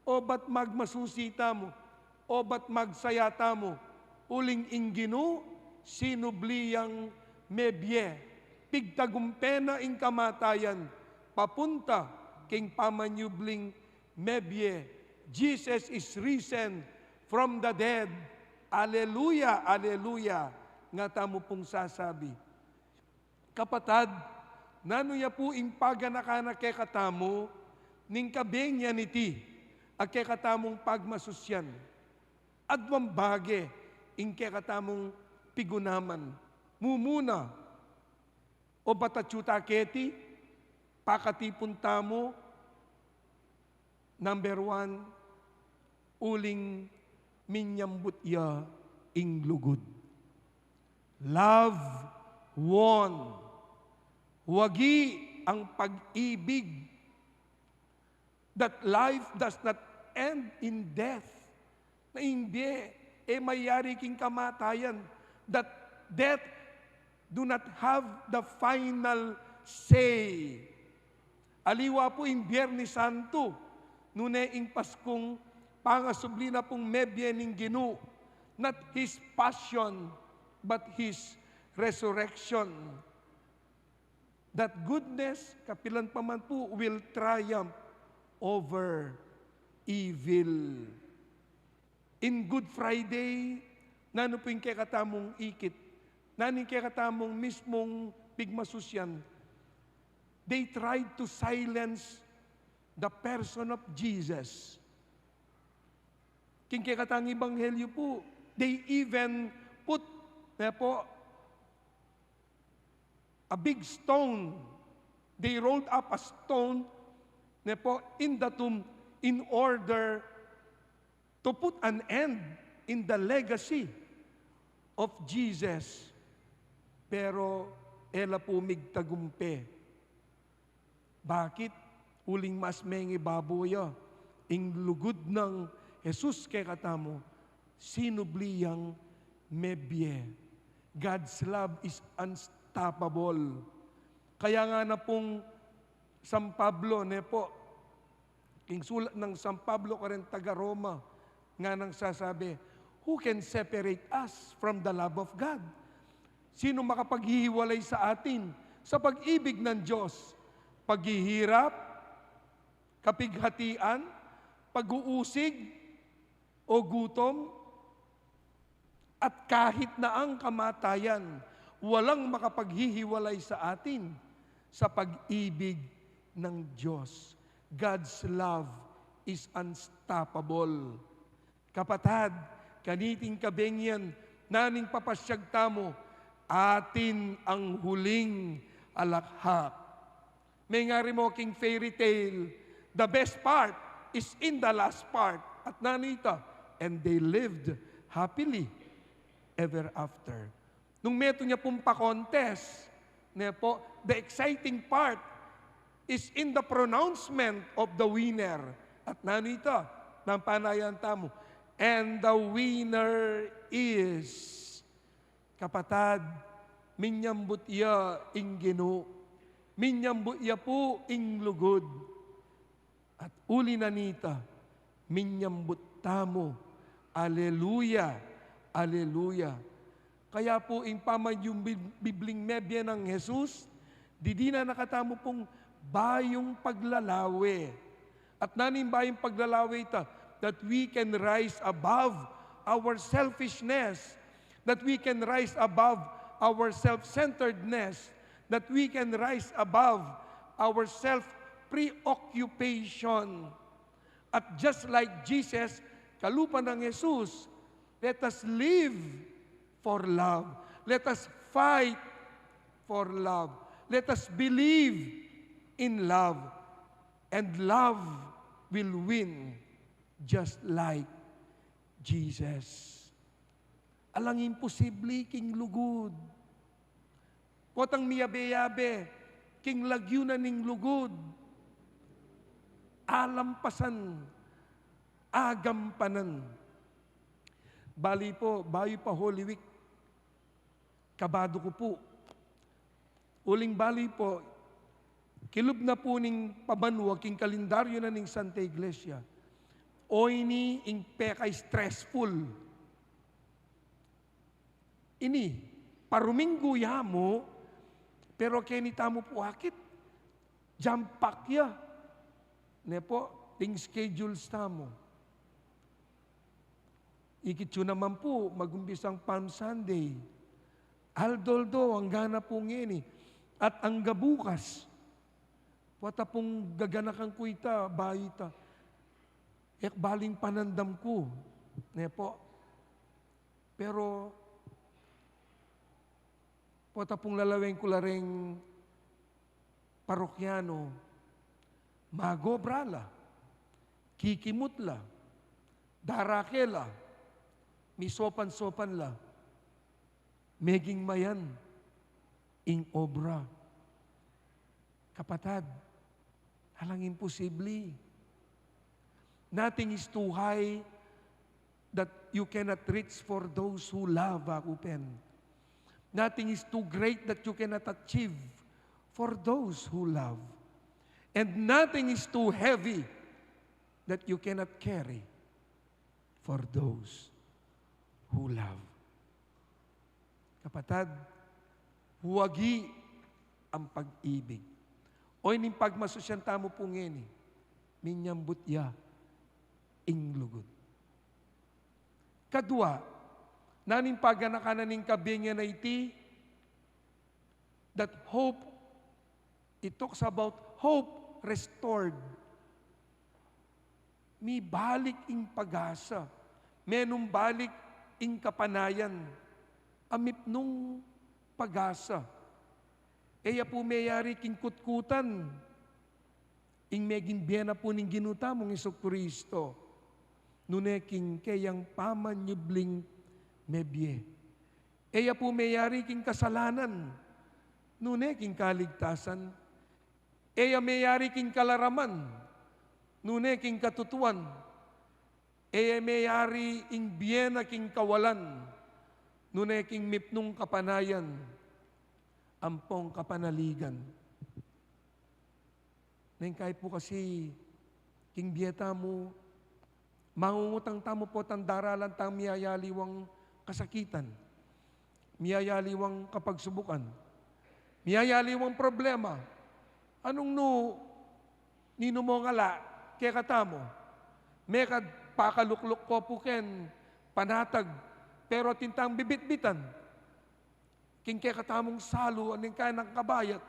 O ba't magmasusita mo? O ba't magsayata mo? Uling ingginu, sinubliyang mebye. Pigtagumpena ing kamatayan, papunta king pamanyubling mebye. Jesus is risen from the dead. Alleluia, alleluia. Nga tamo pong sasabi. Kapatad, nanuya po ing paganakana kay katamo, ning kabeng yan iti, at kay katamong pagmasusyan. Adwang bage, ing kay katamong pigunaman, mumuna, o batachuta keti, pakatipon tamo, number 1, uling minyambut ya ing lugod. Love won. Wagi ang pag-ibig. That life does not end in death. Na hindi, mayari king kamatayan. That death do not have the final say. Aliwa po ing Biyernes Santo, nune ing Paskong pangasubli na pong mebyen ning Ginoo, not His passion, but His resurrection. That goodness, kapilan pa man po, will triumph over evil. In Good Friday, nano po yung kakatamong ikit, naning kakatamong mismong pigmasusyan, they tried to silence the person of Jesus. King kekatang Ebanghelyo po, they even put a big stone. They rolled up a stone in the tomb in order to put an end in the legacy of Jesus. Pero ela po migtagumpe. Bakit? Uling mas mengi baboya, ing lugod ng Jesus kay katamo, sinubliyang mebye. God's love is unstoppable. Kaya nga na pong San Pablo, king sulat ng San Pablo ka rin taga Roma, nga nang sasabi, who can separate us from the love of God? Sino makapaghihiwalay sa atin sa pag-ibig ng Diyos? Paghihirap, kapighatian, pag-uusig, o gutom, at kahit na ang kamatayan, walang makapaghihiwalay sa atin sa pag-ibig ng Diyos. God's love is unstoppable. Kapatad, kaniting kabengyan, naning papasyag tamo, atin ang huling alakhak. May nga rin mo king fairy tale, the best part is in the last part. At nanita, and they lived happily ever after. Nung meto niya pong pa-contest, the exciting part is in the pronouncement of the winner. At nanita, ng panayan tamo, and the winner is, kapatad, minyambut ya ing Ginoo, minyambut ya po ing lugod, at uli nanita, minyambut tamo, aleluya, aleluya. Kaya po, in paman yung bibling mebya ng Jesus, di na nakatamo pong bayong paglalawe. At naning bayong paglalawe ito, that we can rise above our selfishness, that we can rise above our self-centeredness, that we can rise above our self-preoccupation. At just like Jesus, kalupa ng Jesus, let us live for love. Let us fight for love. Let us believe in love. And love will win just like Jesus. Alang imposible king lugod. Kotang miyabe-yabe, king lagyunan ning lugod. Alampasan, agampanan. Bali po, bayo pa Holy Week, kabado ko po. Uling bali po, kilub na po ning pabanwa, king kalendaryo na ning Santa Iglesia. Oy ni ing pekay stressful. Ini, paruminggo yamo, pero kenita mo po akit, jampak ya. Nepo, ting schedules tamo. Ikityo naman po, magumpisang Palm Sunday. Aldoldo, ang gana po ngini. At ang gabukas, wata pong gaganakan ko ita, bayita, baling panandam ko. Ne po. Pero, wata pong lalaweng ko lareng parokyano, magobrala, kikimutla, darakela, misopan-sopan la, meging mayan, ing obra. Kapatad, halang imposible. Nothing is too high that you cannot reach for those who love, Akupen. Nothing is too great that you cannot achieve for those who love. And nothing is too heavy that you cannot carry for those who love. Kapatad, huwagi ang pag-ibig. O ining pagmasosyanta mo po ngeni, minyambut ya, ing lugod. Kadua, naning paganakanan ning kabingyan na iti, that hope, it talks about hope restored. Mi balik ing pag-asa, menong balik ing kapanayan, amip nung pag-asa. Eya po mayari king kutkutan, ing meging biyena po ning ginuta mong Iso Kristo, nuneking kayang pamanyubling mebye. Eya po mayari king kasalanan, nuneking kaligtasan. Eya mayari king kalaraman, nuneking katutuan. Eya mayari ing biyena king kawalan, nuneking mipnong kapanayan, ampong kapanaligan. Nang kahit po kasi, king biyeta mo, mangungutang tamo po tang daralan tang miyayaliwang kasakitan, miyayaliwang kapagsubukan, miyayaliwang problema. Anong nino mo ngala, kaya katamo, mekad pakalukluk ko po ken, panatag, pero tintang bibit-bitan, king kaya katamong salo, aning kaya ng kabayat,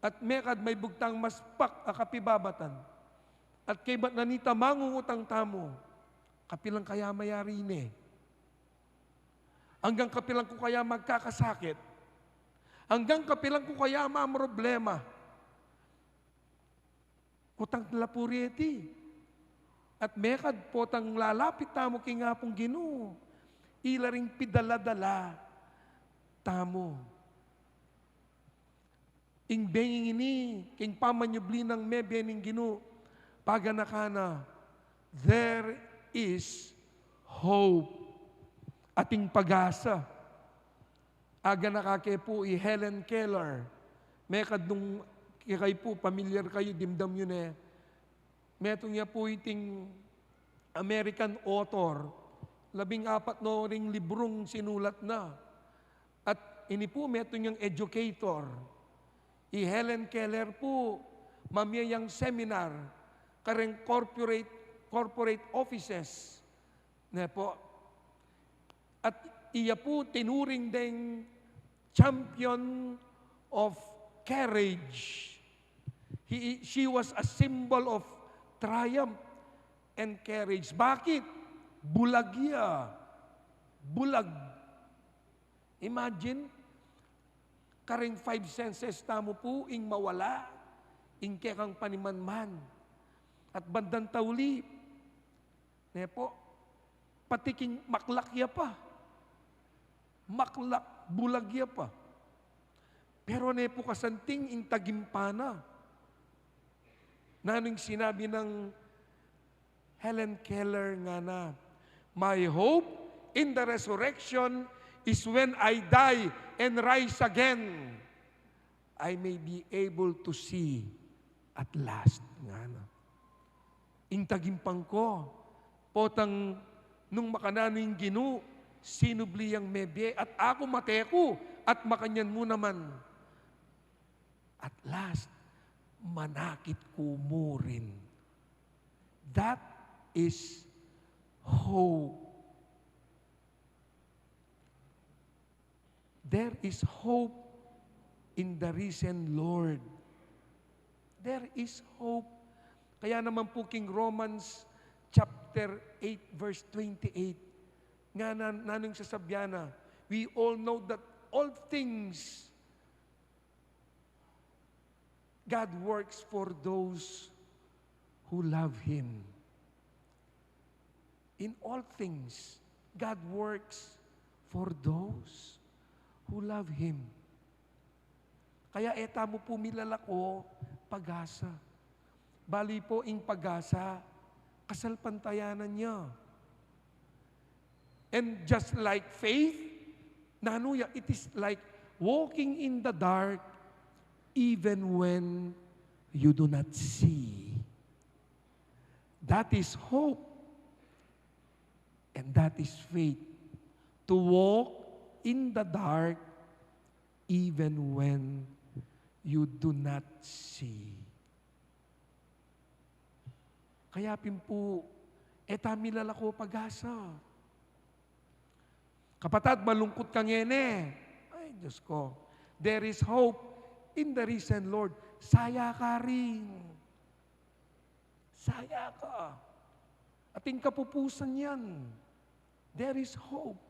at mekad may bugtang maspak akapibabatan, at kay ba't nanita mangungutang tamo, kapilang kaya mayari ne, hanggang kapilang ko kaya magkakasakit, hanggang kapilang ko kaya problema, kutang lapurieti, at mekad po tang lalapit tamo king nga pong Ginoo, ilaring pidala-dala tamo. Ing benging ini, king pamanyubli ng mebe ning Ginoo, paganakana, there is hope. Ating pag-asa. Aga nakake po Helen Keller, mekad nung kay po, familiar kayo, dimdam yun eh. Metong niya po iting American author, 14 no ring librong sinulat na. At ini po metong niyang educator. Helen Keller po, mamiyang seminar, kareng corporate offices. Ne po. At iya po tinuring ding champion of courage. She was a symbol of triumph and courage. Bakit? Bulagya. Bulag. Imagine, karing 5 senses tamo po, ing mawala, ing kekang panimanman. At bandang tauli, ne po, patiking maklakya pa. Maklak, bulagya pa. Pero ne po kasanting ing tagimpana. Naning sinabi ng Helen Keller nga na, my hope in the resurrection is when I die and rise again, I may be able to see at last. Nga na. Ing tagimpang ko, potang nung makananing Ginoo, sinubli ang mebye, at ako mateko, at makanyan mo naman. At last, manakit ko mo rin. That is hope. There is hope in the risen Lord. There is hope. Kaya naman po King Romans chapter 8 verse 28, nga nanong sasabyana, we all know that all things God works for those who love Him. In all things, God works for those who love Him. Kaya eta mo po milalako, pag-asa. Bali po ing pag-asa, kasalpantayanan niya. And just like faith, nanuya, it is like walking in the dark even when you do not see. That is hope. And that is faith. To walk in the dark even when you do not see. Kaya po, eta milalako pag-asa. Kapatid, malungkot kang ene. Ay, Diyos ko. There is hope in the risen Lord. Saya ka rin. Saya ka. Ating kapupusan yan. There is hope.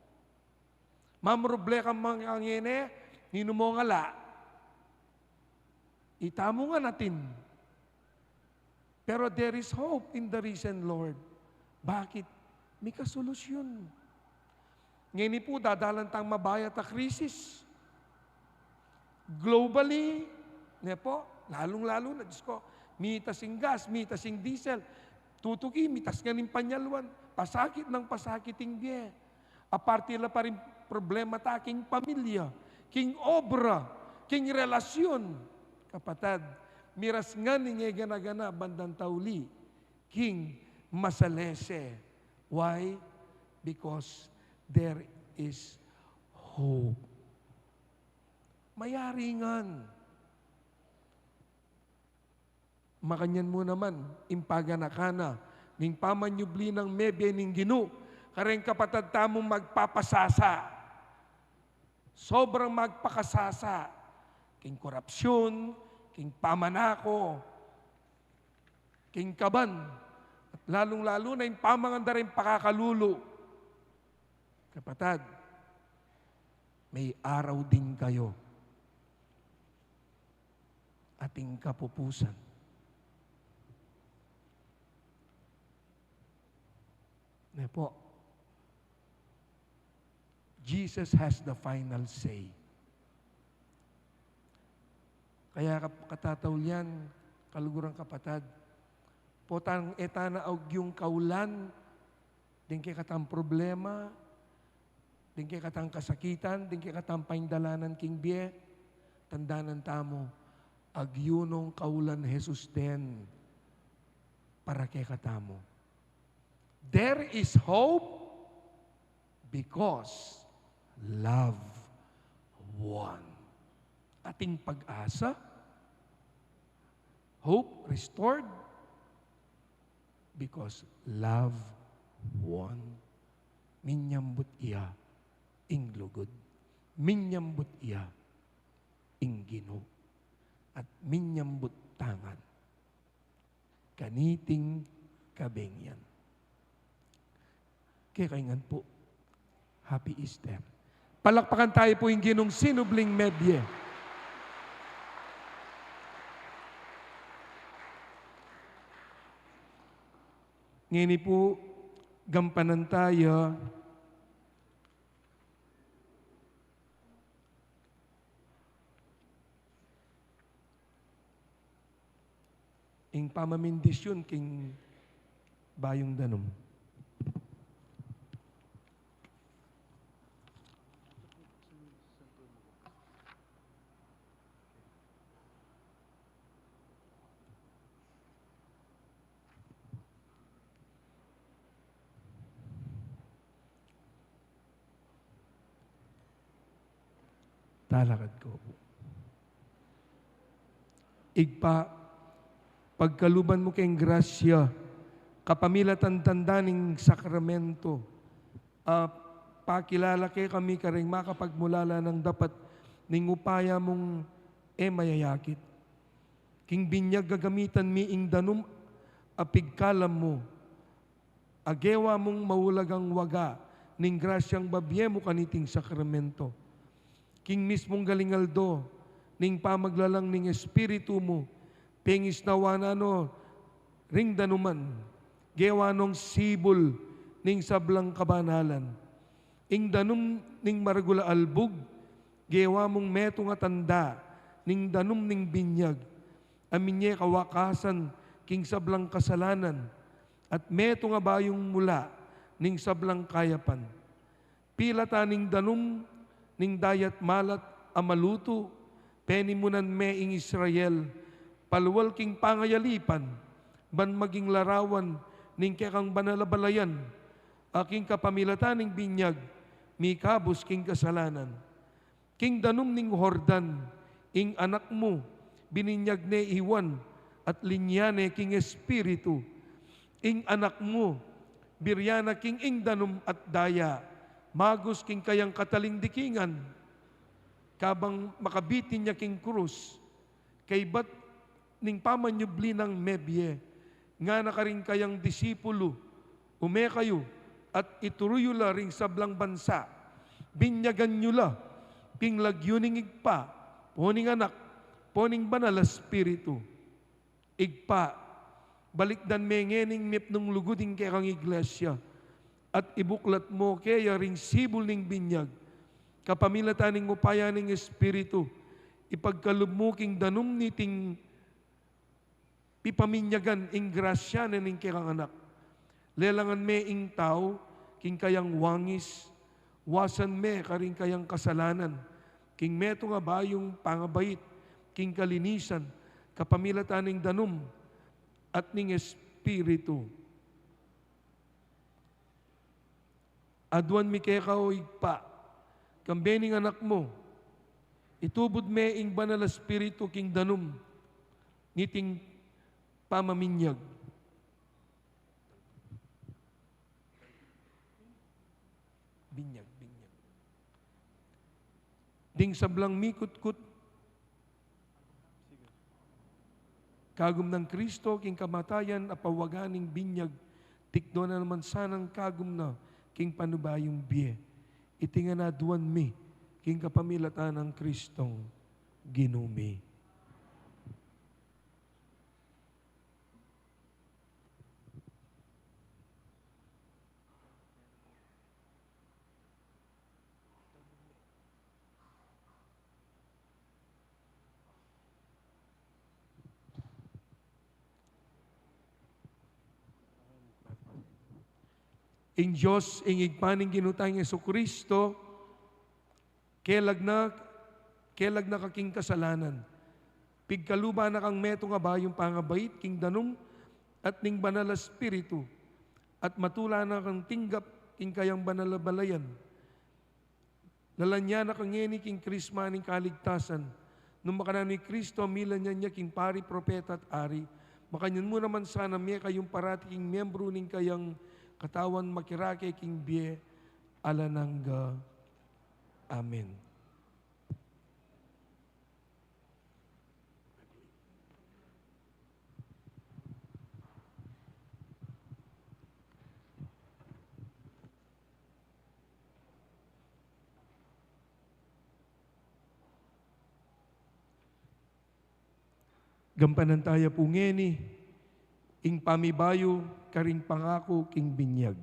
Mamroble ka mga ene, nino mo nga la. Itamo nga natin. Pero there is hope in the risen Lord. Bakit? May kasolusyon. Ngayon po, dadalantang mabayat na krisis. Globally, po, lalong-lalo na, Diyos ko, mitasing gas, mitasing diesel, tutuki, mitas nga ng panyalwan, pasakit ng pasakiting biye. Aparte la pa rin problema ta, king pamilya, king obra, king relasyon. Kapatid, miras nga ninyo gana-gana bandang tauli, king masalese. Why? Because there is hope. Mayaringan. Makanyan mo naman, impaga na kana, ning pamanyubli ng mebe ning ginu, kareng kapatid tamong magpapasasa. Sobrang magpakasasa. King korupsyon, king pamanako, king kaban, at lalong-lalo na yung pamanganda rin pakakalulo. Kapatid, may araw din kayo ating kapupusan. Po, Jesus has the final say. Kaya katatawlian, kalugurang kapatid, potang etana og yung kaulan, din kay katang problema, din kay katang kasakitan, din kay katang paindalanan king biye, tandanan tamo, agyunong kaulan Jesus den, para kay katamo. There is hope because love won. Ating pag-asa, hope restored because love won. Minyambut iya ing lugod. Minyambut iya ing gino. At minyambut tangan. Kaniting kabengyan. Kaya kaingan po, Happy Easter. Palakpakan tayo po yung ginong sinubling medye. Ngayon po, gampanan tayo. Ing pamamindisyon king bayong danom. Talakad ko po. Igpa, pagkaluban mo kayong grasya, kapamilatan-tandaning sakramento, pakilala kay kami karing makapagmulala ng dapat ning upaya mong mayayakit. King binyag gagamitan mi ing danum apigkalam mo. Agewa mong mawulagang waga ning grasyang babye mo kaniting sakramento. King mismong galingaldo ning pamaglalang ning espiritu mo, pengis nawanano ring danuman, gewa nung sibol ning sablang kabanalan. Ing danum ning maragula albug, gewa mong meto nga tanda ning danum ning binyag. Aminye kawakasan king sablang kasalanan at meto nga bayong mula ning sablang kayapan. Pila taning danum ning dayat malat amaluto, penimunan me ing Israel, palwal king pangayalipan, ban maging larawan ning kekang banalabalayan, aking kapamilatan ning binyag, mikabos king kasalanan. King danum ning Hordan, ing anak mo, bininyag ne iwan, at linyane king espiritu. Ing anak mo, biryana king ing danum at daya, magos king kayang katalingdikingan, kabang makabitin niya king krus, kay bat ning pamanyubli ng mebye, nga nakaring kayang disipulo, ume kayo, at ituruyo la ring sablang bansa, binyagan nyo la, pinglagyuning igpa, poning anak, poning banal espiritu. Igpa, balikdan mengening mipnong luguding kay kang iglesia, at ibuklat mo kaya ring sibol ning binyag, kapamilataning upaya ning espiritu, ipagkalubmuking danum niting pipaminyagan ing grasya na ning kang anak. Lelangan me ing tao, king kayang wangis, wasan me karing kayang kasalanan, king meto nga bayong pangabait, king kalinisan, kapamilatan ning danum, at ning espiritu. Adwan mi kekaw igpa, kambening anak mo, itubod me ing banal espiritu king danum, niting pamaminyag. Binyag. Ding sablang mikut-kut, kagum ng Kristo, king kamatayan, apawaganing binyag, tikdo na naman sanang kagum na, king panubayong biye. Itinga na duwan mi, king kapamilatan ng Kristong ginumi. Ing Diyos, ing igpaning ginutang Yesu Kristo, kelag na kaking kasalanan. Pigkaluba na kang meto nga ba yung pangabait, king danum, at ning banal espiritu, at matula na kang tinggap, king kayang banalabalayan. Lalanya na kang ngeni, king krisma ning kaligtasan, nung makanan ni Kristo, mila niya king pari, propeta at ari, makanyan mo naman sana miya kayong parati king miyembro ning kayang katawan makirake king biye alanangga. Amen. Gampanantaya po ngeni, ing pamibayo, karing pangako, king binyag.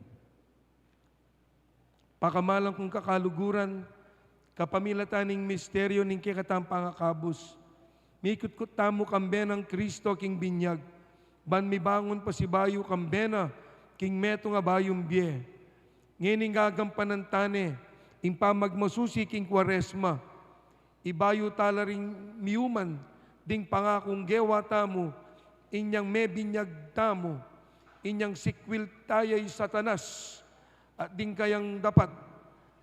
Pakamalang kong kakaluguran, kapamilataning misteryo ning kikatang pangakabos, mikut-kut tamo kambe ng Kristo, king binyag, ban mibangon pa si bayo kambena, king meto nga bayong biye. Ngening gagampanantane, ing pamagmasusi, king kwaresma, ibayo tala ring miuman, ding pangakong gewa tamo, inyang mebinyag tamo, inyang sikwil tayay satanas, at ding kayang dapat,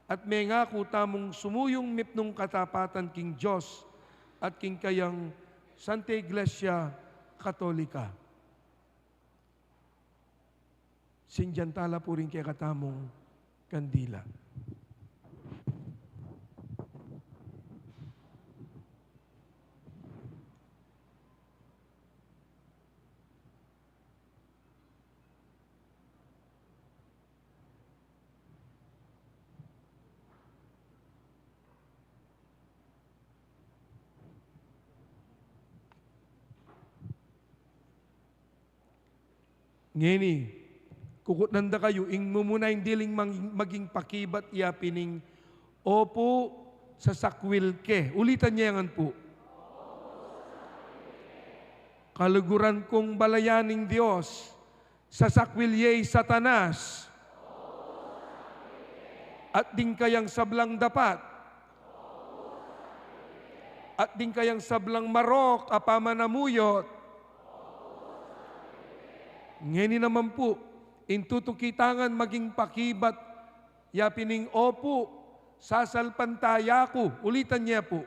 at may ngako tamong sumuyong mipnong katapatan king Diyos, at king kayang Santa Iglesia Katolika. Sinjantala po rin kaya katamong kandila. ngeni, kukutnanda kayo, ing mumuna yung diling maging pakibat yapining, opo sa sakwil ke. Ulitan niya yan po. Kaluguran kong balayaning Diyos, sa sakwil yay Satanas, at ding kayang sablang dapat, at ding kayang sablang marok, apamanamuyot. Ngeni naman po, intutukitangan maging pakibat, yapining opo, sasalpantaya ko. Ulitan niya po.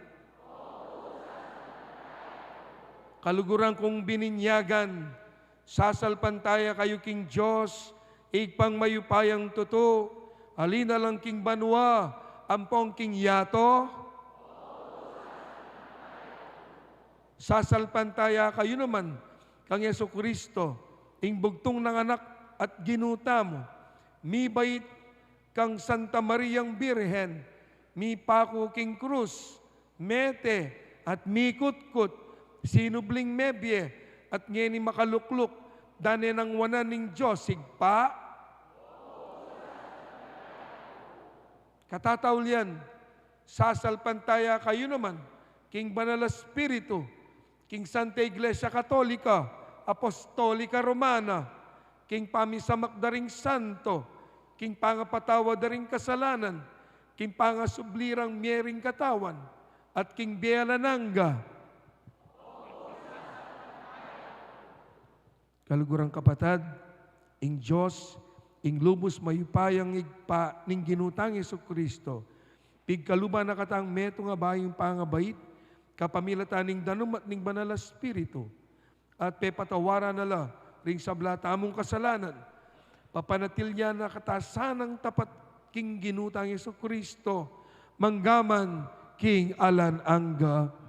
Kaluguran kong bininyagan, sasalpantaya kayo king Diyos, igpang mayupayang tuto, alina lang king banwa, ampong king yato. Sasalpantaya kayo naman, kang Yesukristo, ing bugtong ng anak at ginuta mo, mi bait kang Santa Mariang Birhen, mi pako king krus, mete at mi kutkut, sinubling mebye, at ngeni makalukluk, dane ng wanan ning Diyos, sigpa. Katataulian, sasalpantaya kayo naman, king Banal Espiritu, king Santa Iglesia Katolika, Apostolika Romana, king pamisamak daring santo, king pangapatawa daring kasalanan, king pangasublirang miyering katawan, at king Bealananga. Kalugurang kapatad, ing Diyos, ing lubos mayupayang igpa ning ginutang Yesukristo, pigkaluba na katang meto nga bayong pangabait, kapamilatan ning danum at ning Banal Espiritu, at pepatawaran nala ring sablata among kasalanan, papanatil niya na katasanang tapat king ginutang Yesukristo, manggaman king Alan Angga.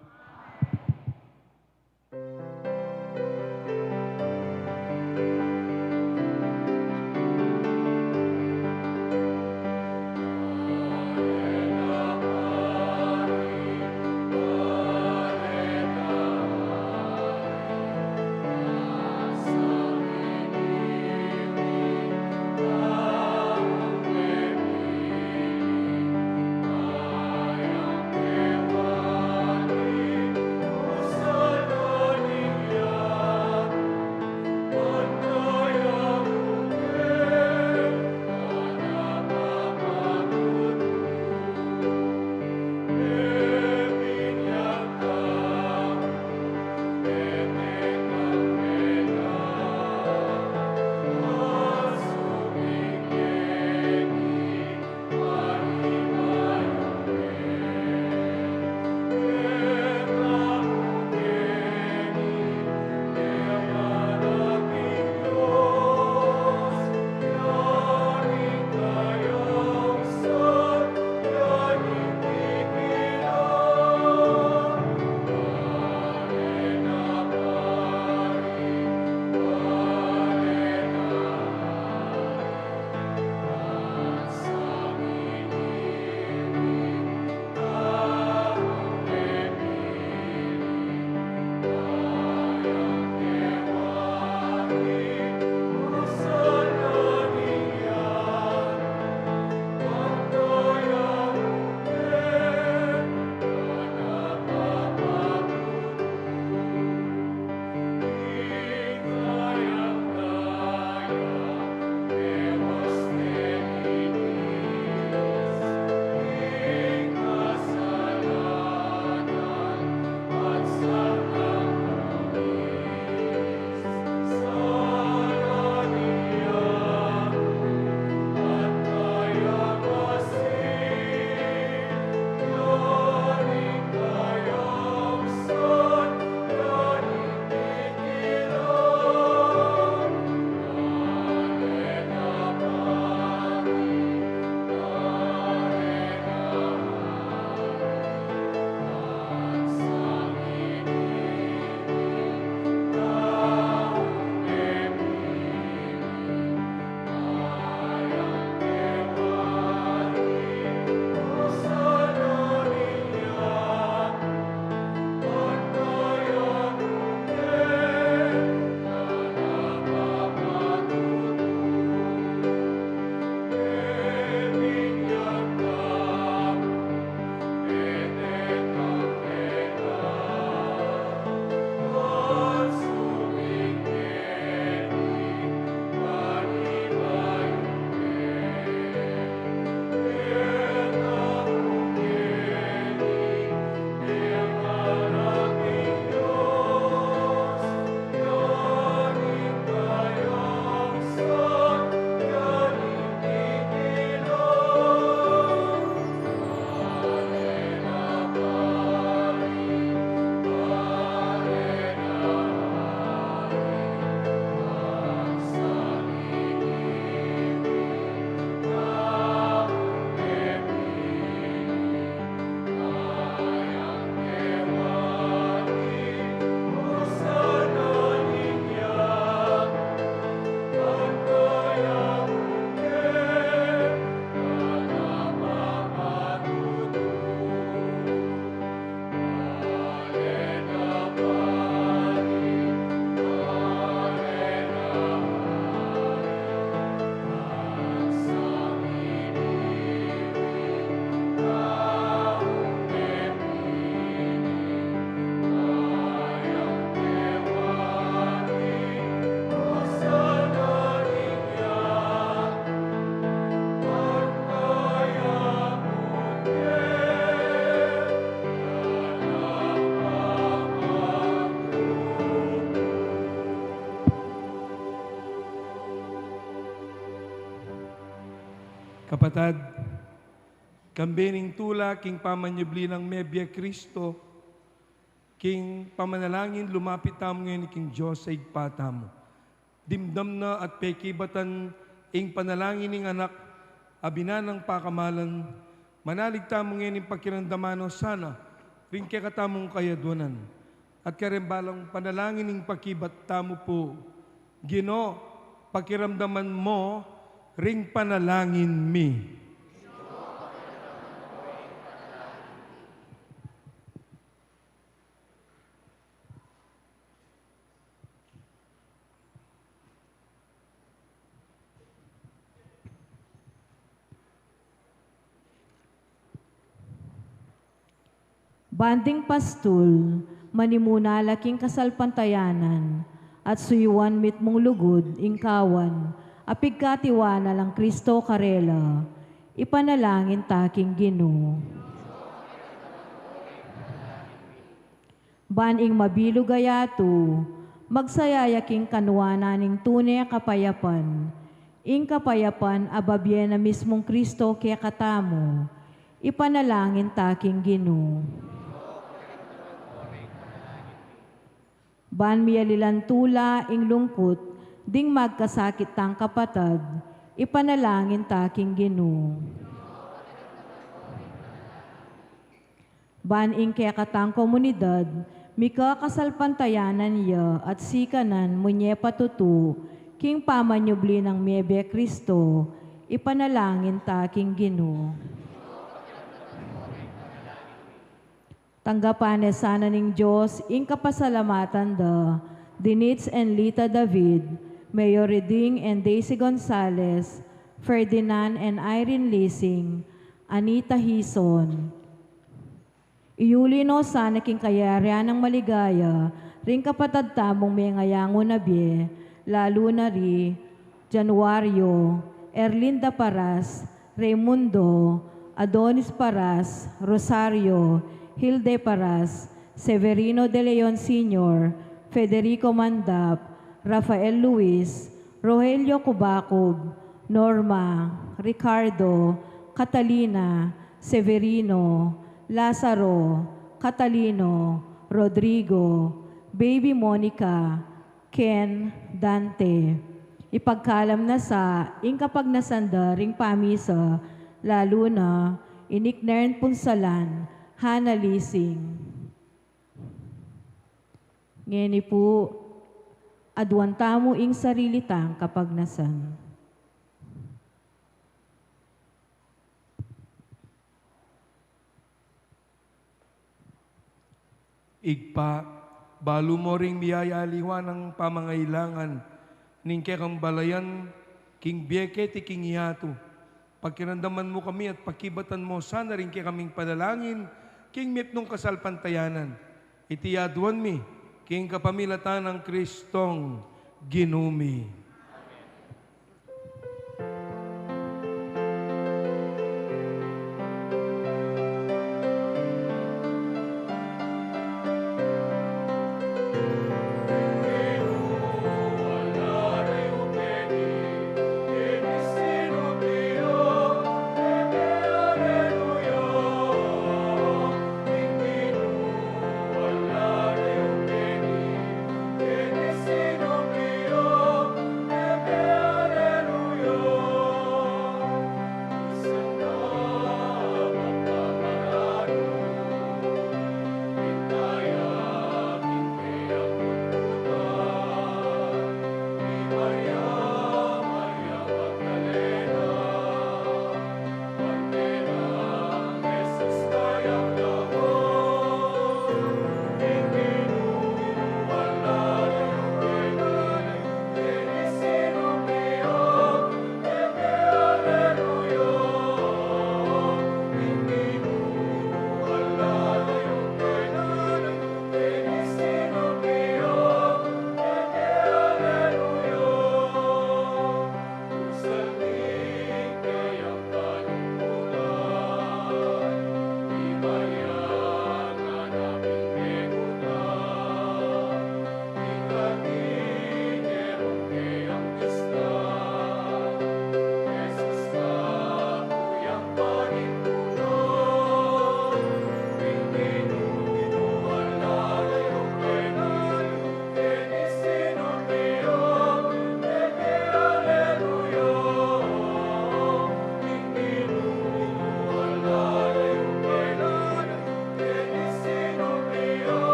Kapatad, kambening tula, king pamanyubli ng Mebia Kristo, king pamanalangin, lumapit tamo ngayon king Diyos sa igpata mo. Dimdam na at pekibatan ing panalangin ng anak, abinanang pakamalan, manalig tamo ngayon ing pakiramdamano sana, ring kakatamong kayadunan, at karembalang panalangin ng pakibat tamo po, Gino, pakiramdaman mo, ring panalangin mi. Banding pastul, manimuna laking kasalpantayanan, at suyuan mit mong lugod, ingkawan, apigkatiwana lang Kristo karela, ipanalangin taking Ginoo. Baning mabilo gayato, magsayayaking kanwana ning tunay kapayapan, ing kapayapan ababye na mismong Kristo kaya katamo, ipanalangin taking Ginoo. Ban miyalilan tula ing lungkot, ding magkasakit tang kapatad, ipanalangin taking Ginoo. Ban ing kaya katang komunidad, mika kasalpantayanan niya at sikanan munye patutu, king pamanyubli ng Mebia Kristo, ipanalangin taking Ginoo. Tanggapan sana ning Diyos, ing kapasalamatan da, Dinitz and Lita David, Mayor Reding and Daisy Gonzales, Ferdinand and Irene Lising, Anita Hison. Iulino sana king kayarian ng maligaya, ring kapatad tamong may ngayango na biye, lalo na ri, Januario, Erlinda Paras, Raimundo, Adonis Paras, Rosario, Hilde Paras, Severino de Leon Sr., Federico Mandap, Rafael Luis, Rogelio Cubacob, Norma, Ricardo, Catalina, Severino, Lazaro, Catalino, Rodrigo, Baby Monica, Ken, Dante. Ipagkalam na sa kapag nasanda ring pamisa, lalo na iniknern punsalan, Hana Lising. Ngeni po, adwan tamo ing sarili tang kapag nasan. Igpa, balo mo ring biyayaliwan ng pamangailangan, ning kekang balayan, king bieke ti king iyato. Pagkirandaman mo kami at pakibatan mo, sana rin kay kaming panalangin, king mip nung kasalpantayanan. Itiyaduan mi, king kapamilatan ng Kristong Ginumi.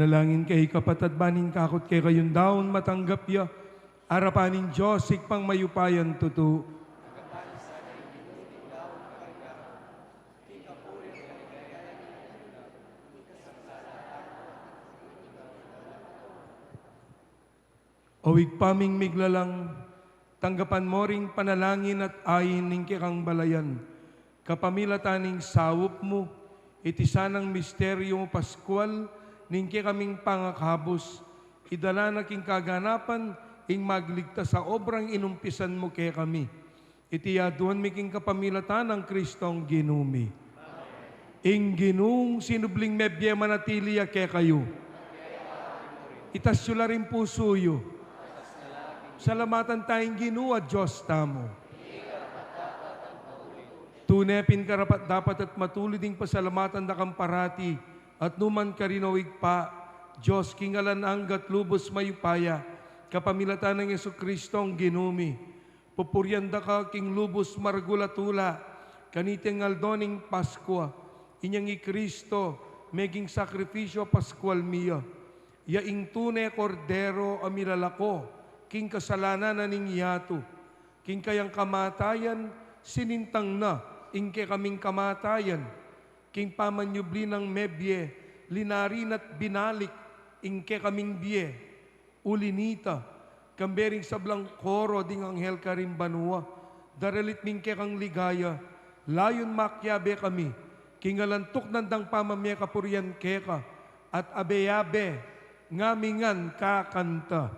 Manalangin kay kapatid banin kakot kay kayong daon matanggap ya. Arapanin Diyos ikpang mayupayan tutu. Awig paming miglalang, tanggapan mo ring panalangin at ayin ning kikang balayan. Kapamilataning sawop mo, iti sanang misteryo mo Pascual, ning kaming pangakabos, idala na king kaganapan, ing magligtas sa obrang inumpisan mo kay kami. Iti yaduan mi king kapamilatan ng Kristong ginumi. Ing ginung sinubling mebye manatiliya kay kayo. Itasyo la rin pusuyo. Salamatan tayong Ginoo at Diyos tamo. Tunepin karapat dapat at matuliding pasalamatan na kang parati at numan karinawig pa, Diyos kingalan anggat lubos mayupaya, kapamilatan ng Yesu Kristong ginumi. Pupuryanda ka king lubos margulatula, kaniting aldoning Paskwa, inyang i Kristo, meging sakripisyo Pascual miya. Yaing tunay kordero amilalako, king kasalanan na ning yato, king kayang kamatayan, sinintang na, ingke kaming kamatayan, king pamanyubli ng mebye, linarin at binalik, ingke kaming biye, ulinita, kambering sablang koro ding anghel karim banua, daralit mingke kang ligaya, layon makyabe kami, king alantok nandang pamamye kapuryan keka, at abeyabe, ngamingan kakanta.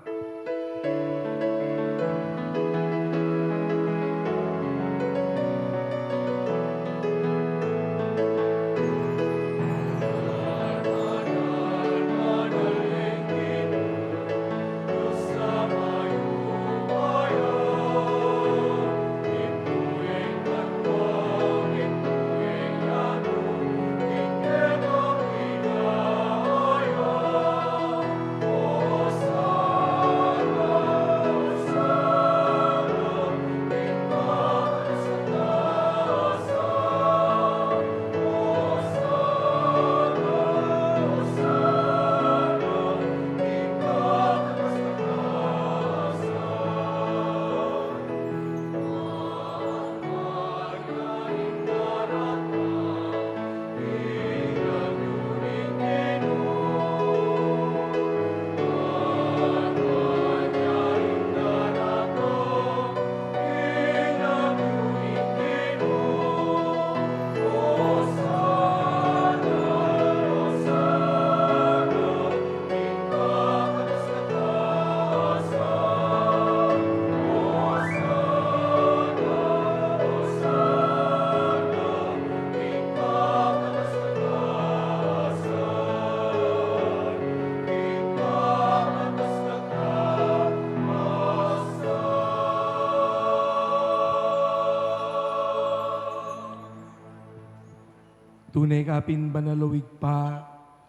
Tunay kapin banalawig pa,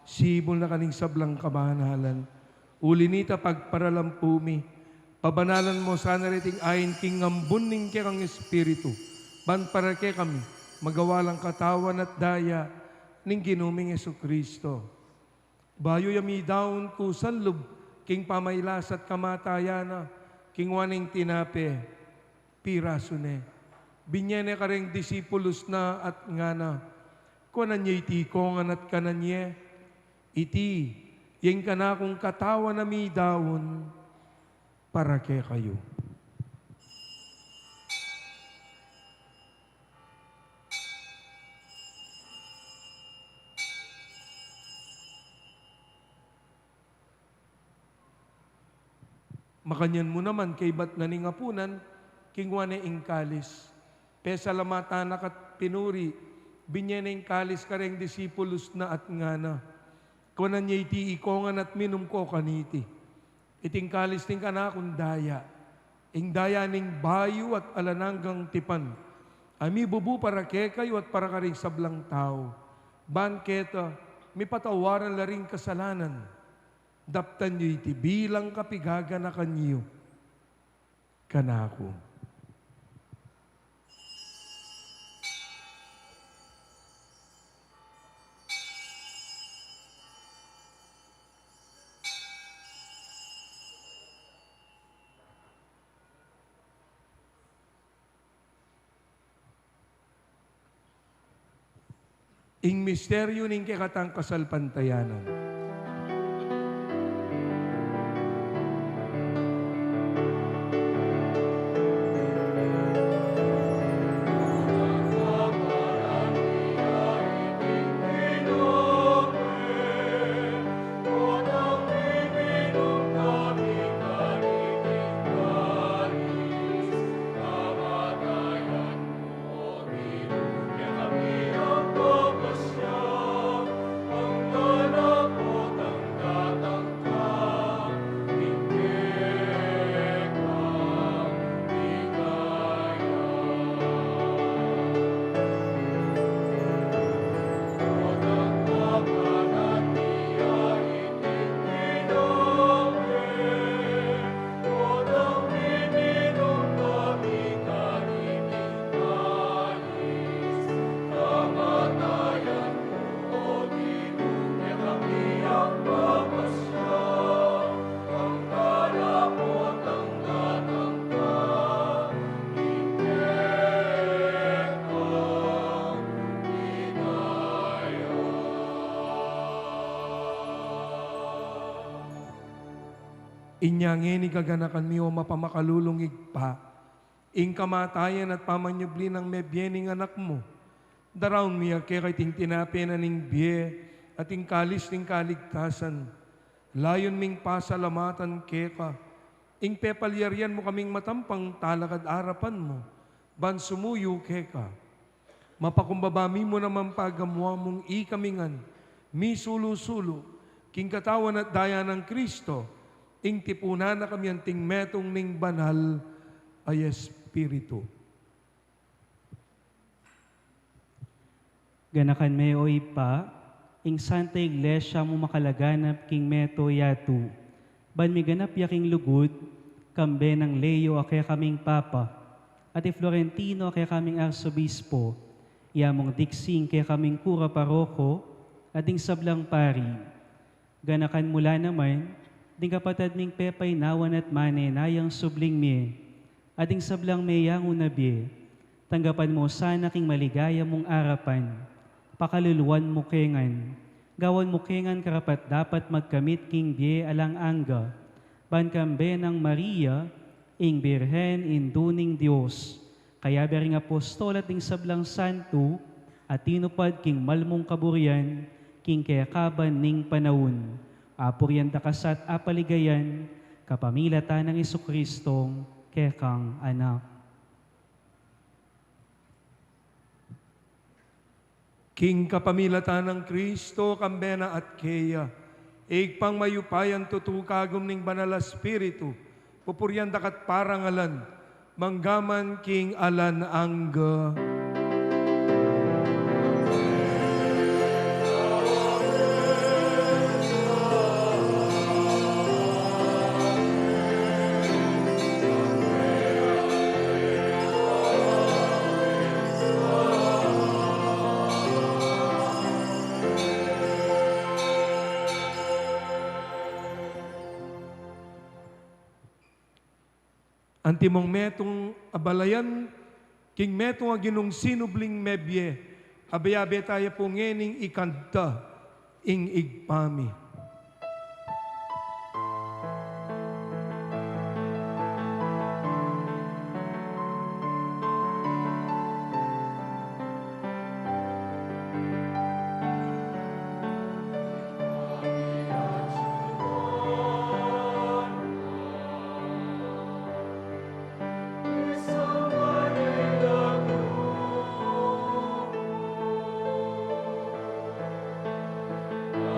sibol na kaning sablang kabanalan. Ulinita pagparalampumi, pabanalan mo sana riting ayin king ngambun ning kang espiritu. Ban para ke kami, magawalang katawan at daya ning ginuming Yesu Kristo. Bayo yami daon kusanlub, king pamaylas at kamatayana, king waning tinape, pirasune. Binyene kareng disipulos na at ngana, kunan niya iti kongan at kanan niya, iti, yung kana kong katawan na mi daon, para ke kayo. Makanyan mo naman kay bat na ningapunan, kingwane ing kalis. Pesalamatan at pinuri, binyaneng kalis kareng disipulos na at ngana. Kunan niya iti ikongan at minum ko kaniti. Iting kalis ting kanakong daya. Ing daya ning bayo at alananggang tipan. Ami bubu para ke kayo at para karing sablang tao. Banketa, may patawaran laring kasalanan. Daptan niyo iti bilang kapigaga na kanyo. Kanako. ing misteryo ning kekatang kasalpantayanan. Inyangin ni kaganakan miyo mapamakalulungig pa, ing kamatayan at pamanyubli ng mebyening anak mo. Daraon miya kay ting tinapin aning biye at ing kalis ning kaligtasan. Layon ming pasalamatan keka, ing pepalyarian mo kaming matampang talakad arapan mo, ban sumuyo keka. Mapakumbabami mo naman pagamwa mong ikamingan, mi sulo-sulo, king katawan at daya ng Kristo, ing tipunan na kami ang tingmetong ning banal ay Espiritu. Ganakan me o ipa, ing Santa Iglesia mo makalaganap king meto yatu. Ban mi ganap yaking lugod, kambe ng Leo ake kaming Papa, at Florentino ake kaming Arsobispo, yamong diksing ke kaming Kura Paroko, at ing sablang pari. Ganakan mula naman, ding kapatid ming pepay nawan at mane nayang subling mi, ading sablang meyang unabi, tanggapan mo sana king maligaya mong arapan, pakaluluan mo kengan, gawan mo kengan karapat dapat magkamit king biye alang angga, bankambe ng Maria, ing Birhen induning Diyos, kaya bering apostol at ing sablang santo, at tinupad king malmong kaburian, king kayakaban ning panahon. Apuryan takasat apaligayan, kapamilatan ng Isokristong kekang anak. King kapamilatan ng Kristo, kambena at keya, igpang mayupayan tutukagom ning banal Espiritu, pupuryan dakat parangalan, manggaman king alan angga. Antimong metong abalayan, king metong aginong sinubling mebye, abayabe tayo po ngening ikanta, ing igpami.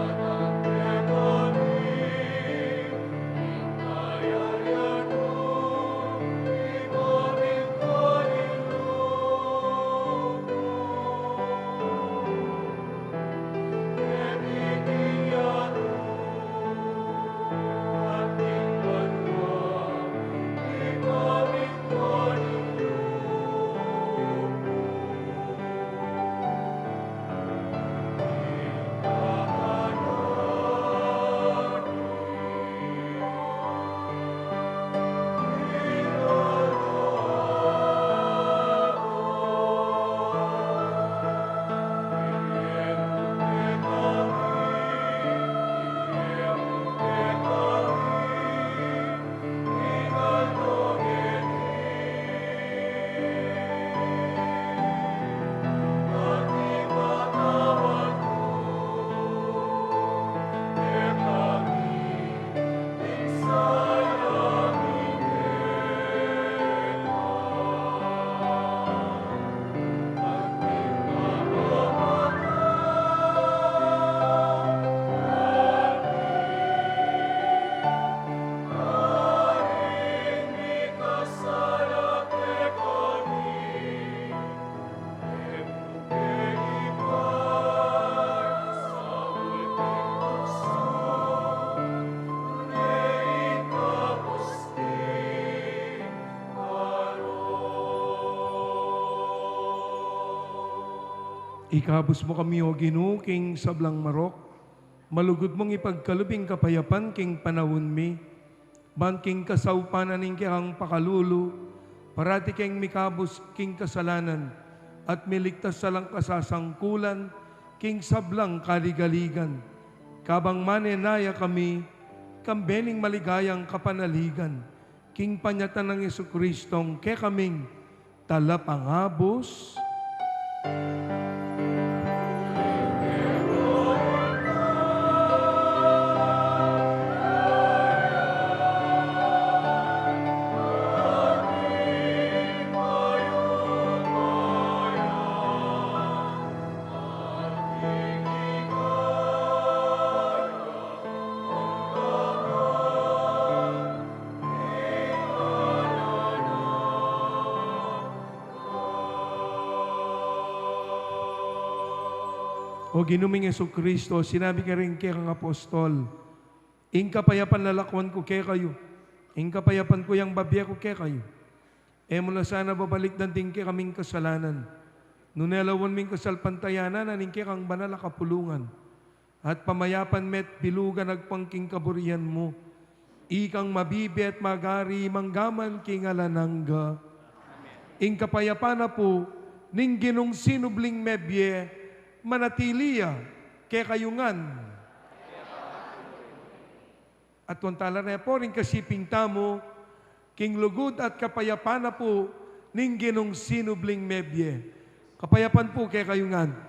Amen. Ikabos mo kami o Ginoo king sablang marok, malugod mong ipagkalubing kapayapan king panawon mi, ban king kasaupanan ning kihang pakalulu, parati king mikabos king kasalanan, at miligtas sa lang kasasangkulan, king sablang kaligaligan. Kabang manenaya kami, kambening maligayang kapanaligan, king panyatan ng Jesucristong ke kaming talapangabos. O ginuming Jesucristo, sinabi ka rin kay kang apostol, ing kapayapan lalakwan ko kay kayo, ing kapayapan ko yung babya ko kay kayo. E mula sana babalik danting kay kaming kasalanan, nunelawan ming kasalpantayanan, aning kay kang banal na kapulungan, at pamayapan met bilugan agpangking kaburian mo, ikang mabibi at magari manggaman king alanangga. Ing kapayapan na po, ning ginong sinubling mebye, manatiliya, kaya kayungan. At wantala na po rin kasiping tamo, king lugod at kapayapan na po, ning ginong sinubling mebye. Kapayapan po kaya kayungan.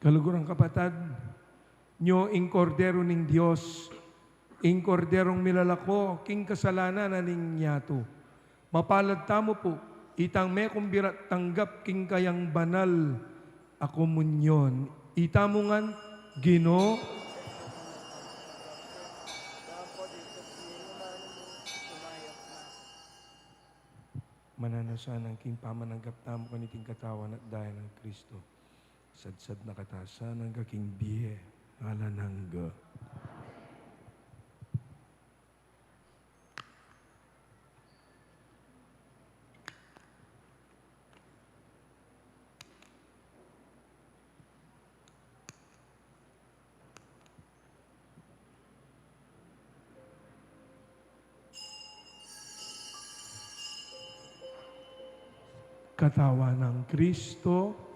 Kalugurang kapatad, nyo ing kordero ning Diyos, ing korderong milalako, king kasalanan na ning nyato. Mapalad tamo po, itang me kumbirat tanggap king kayang banal a komunyon. Itamungan, Ginoo, mananasan ang king pamananggap tamo kaniting katawan at dahil ng Kristo. Sadsad na katasan ng kaking biye, alanangga. Katawan ng Kristo,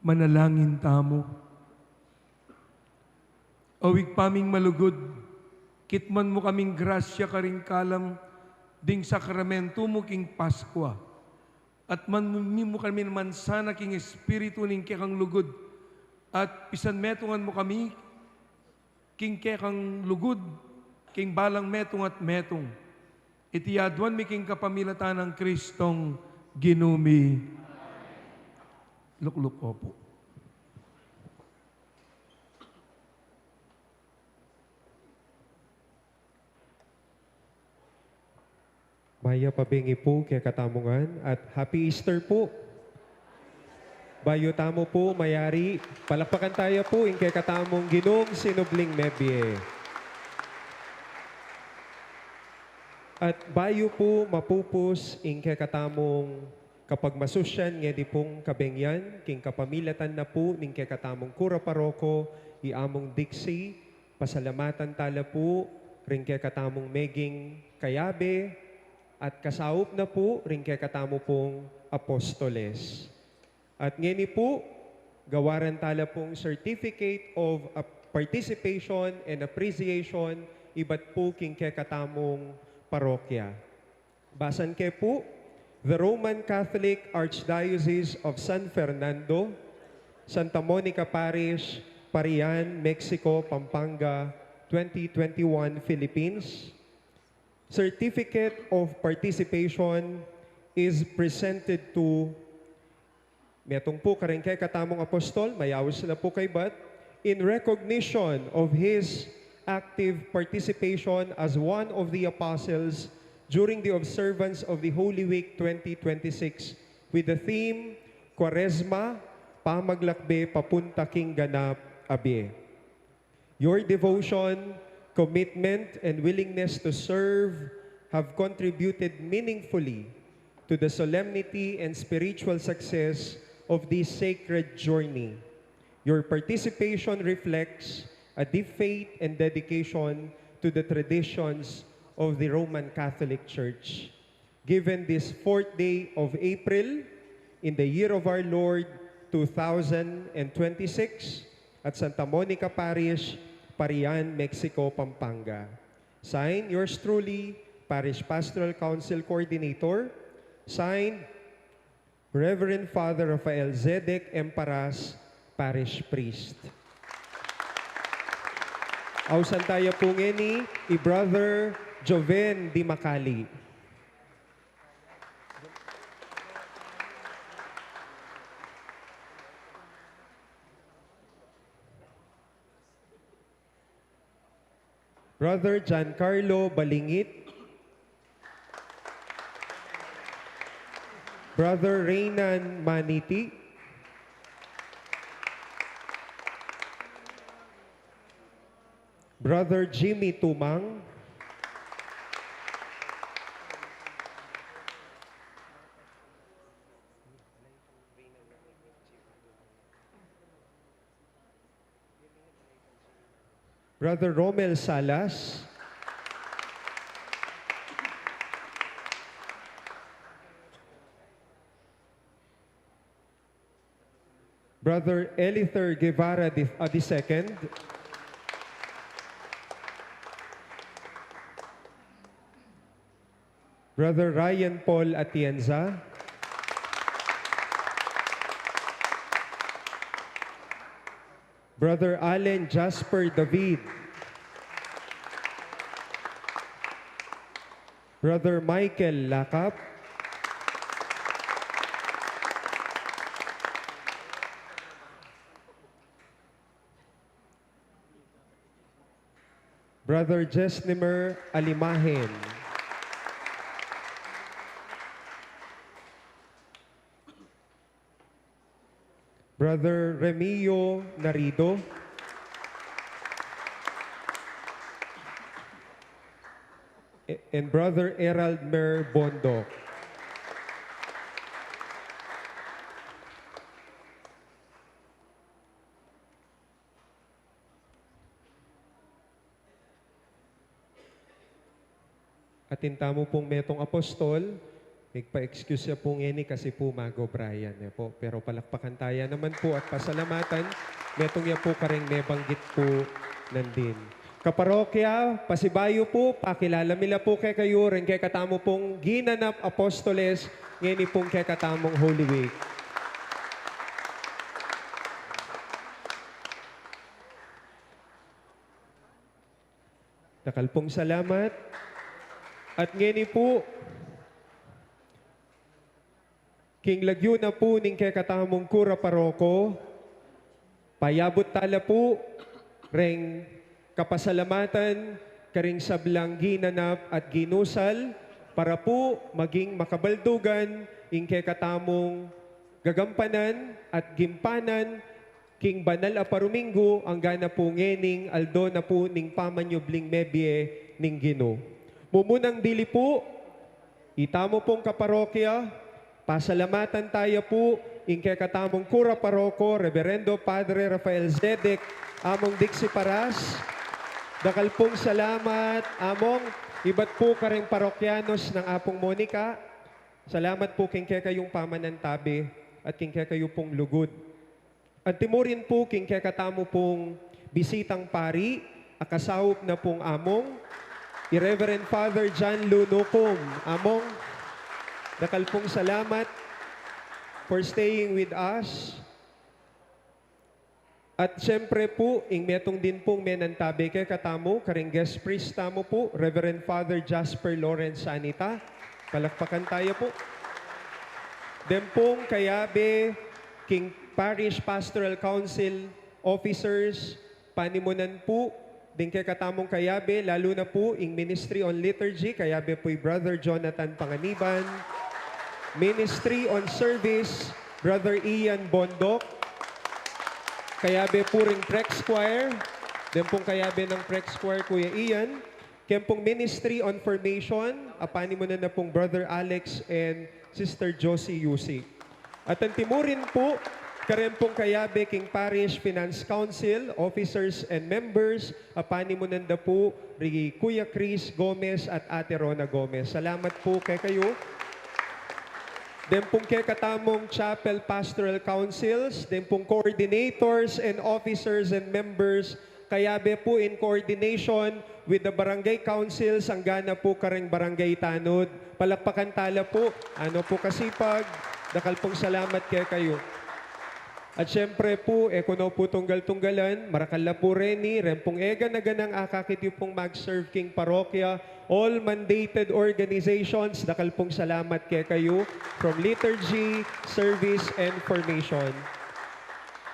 manalangin tamo. Awig paming malugod, kitman mo kaming grasya karing kalam, ding sakramento mo king Paskwa. At manmi mo kami naman sana king Espiritu ning kekang lugod. At pisan metungan mo kami, king kekang lugod, king balang metong at metong. Itiyaduan mi king kapamilatan ng Kristong ginumi. Lukluk ko po. Maya pabingi po kay katamungan at Happy Easter po. Bayo tamo po, mayari. Palakpakan tayo po in kay katamong Ginong Sinubling Mebye. At bayo po mapupus in kay katamong kapag masusyan nga di pong kabengyan, king kapamilatan na po ning kay katamong Kura Paroko, iamong Dixie, pasalamatan tala po, ring kay katamong Meging Kayabe, at kasaup na po ring kay katamo pong apostoles. At ngeni po, gawaran tala pong Certificate of Participation and Appreciation iba't po king kay katamong parokya. Basan kay po, the Roman Catholic Archdiocese of San Fernando, Santa Monica Parish, Parian, Mexico, Pampanga, 2021, Philippines. Certificate of Participation is presented to metong po karing kay katamong apostol, mayawas sila po kay Bat, in recognition of his active participation as one of the apostles during the observance of the Holy Week 2026 with the theme, Quaresma, Pamaglakbe, Papunta King Ganap, Abi. Your devotion, commitment, and willingness to serve have contributed meaningfully to the solemnity and spiritual success of this sacred journey. Your participation reflects a deep faith and dedication to the traditions of the Roman Catholic Church. Given this 4th day of April, in the year of our Lord, 2026, at Santa Monica Parish, Parian, Mexico, Pampanga. Signed, yours truly, Parish Pastoral Council Coordinator. Signed, Reverend Father Rafael Zedek Emparas, Parish Priest. Ausan tayo po ngeni, i-Brother Joven Di Macali. Brother Giancarlo Balingit. Brother Reynan Maniti. Brother Jimmy Tumang. Brother Romel Salas. Brother Elither Guevara II. Brother Ryan Paul Atienza. Brother Allen Jasper David. Brother Michael Lakap. Brother Jesnimer Alimahen. Brother Remio Narido. And Brother Erald Mer Bondo. At intamo pong metong apostol, Nagpa-excuse siya po ngeni kasi po Mago Brian po. Pero palakpakan tayo naman po at pasalamatan. Metong niya po karing nebanggit po nandin. Kaparokya, pasibayo po, pakilala mila po kay kayo, rin kay katamo pong ginanap apostoles, ngeni pong kay katamong Holy Week. Nakalpong salamat. At ngeni po, King Lagyo na po ning kay katamong Kura Paroko, payabot tala po, ring kapasalamatan, karing sablang ginanap at ginusal, para po maging makabaldugan, ing kay katamong gagampanan at gimpanan, King Banal Aparumingo, ang gana po ngening aldo na po ning pamanyubling mebye ning Gino. Mumunang dili po, itamo pong kaparokya, pasalamatan tayo po, ing kay katamong Kura Paroko, Reverendo Padre Rafael Zedek, among Dixie Paras, dakal pong salamat, among iba't po karing parokyanos ng Apong Monica, salamat po king kay kayong pamanantabi at king kay kayo pong lugod. At timurin po king kay katamo pong bisitang pari, akasawop na pong among, Reverend Father John Lunocom, among dakal pong salamat for staying with us. At siyempre po, ing metong din pong menantabi kay katamo, karing guest priest tamo po, Reverend Father Jasper Lawrence Sanita. Palakpakan tayo po. Then pong kayabe, King Parish Pastoral Council officers, panimunan po, din kay katamong kayabe, lalo na po, ing Ministry on Liturgy, kayabe po'y Brother Jonathan Panganiban, Ministry on Service, Brother Ian Bondok, kayabe po ring Prex Choir, din pong kayabe ng Prex Choir, Kuya Ian, kempong Ministry on Formation, apani mo na pong Brother Alex and Sister Josie Yusi. At ang timurin po, karempong kayabe King Parish Finance Council, officers and members, apani mo nanda po, Kuya Chris Gomez at Ate Rona Gomez. Salamat po kay kayo. Then pong kay katamong Chapel Pastoral Councils, then pong coordinators and officers and members, kayabe po in coordination with the barangay councils, ang gana po karing barangay tanod. Palakpakan tala po, ano po kasipag, dakal pong salamat kay kayo. At syempre po, kuno po tunggal-tunggalan, marakala po reni, rempong ega na ganang akakit yung pong mag-serve King Parokya, all mandated organizations, dakal pong salamat kay kayo from liturgy, service, and formation.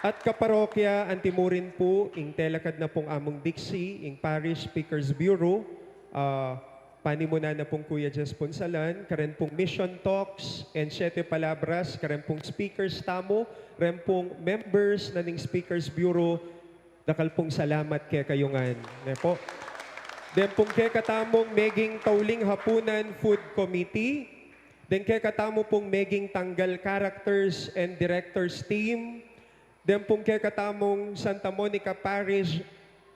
At kaparokya, antimurin po, ing telakad na pong among Dixie, ing Parish Speakers Bureau, panimuna na pong Kuya Jess Ponsalan, karen pong Mission Talks and Siete Palabras, karen pong Speakers Tamo, karen pong members na ning Speakers Bureau, dakal pong salamat kay kayungan. Po. Then pong kay katamong Meging Tauling Hapunan Food Committee, then kay katamo pong Meging Tanggal Characters and Directors Team, then pong kay katamong Santa Monica Parish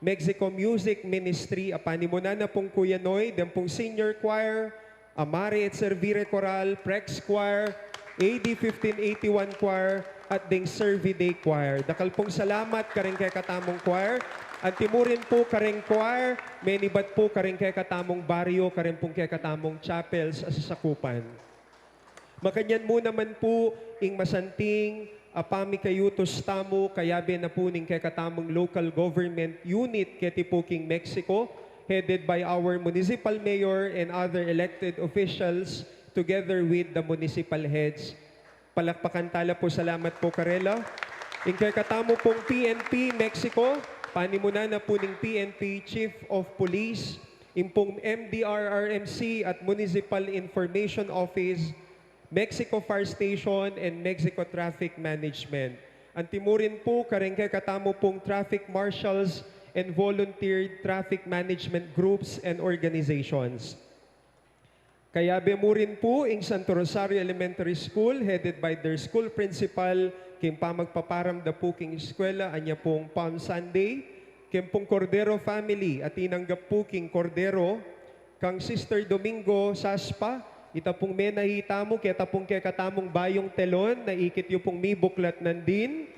Mexico Music Ministry, apanimuna na pong Kuya Noy, then pong Senior Choir, Amare et Servire Choral, Prex Choir, AD 1581 Choir, at ding Servi Day Choir. Dakal pong salamat karing kay katamong choir. At timurin po karing choir, menibat po karing kay katamong baryo, karing pong kay katamong chapels sa sasakupan. Makanyan mo naman po ing masanting apami kayutos tamo, kayabe na po ning kay katamong local government unit keti po King Mexico, headed by our municipal mayor and other elected officials together with the municipal heads. Palakpakan tala po, salamat po Karela. Ing kay katamo pong PNP Mexico, panimuna na po ning PNP Chief of Police, impong MDRRMC at Municipal Information Office, Mexico Fire Station, and Mexico Traffic Management. Antimurin po, karing kay katamo pong traffic marshals and volunteer traffic management groups and organizations. Kayabe mo rin po ing Santo Rosario Elementary School, headed by their school principal, kim pa magpaparam da po king eskwela, anya pong Palm Sunday, kim pong Cordero family, at inanggap po king Cordero, kang Sister Domingo Saspa, ita pong may nahitamo, kita pong katamong bayong telon, naikit yung pong mi buklat nandin.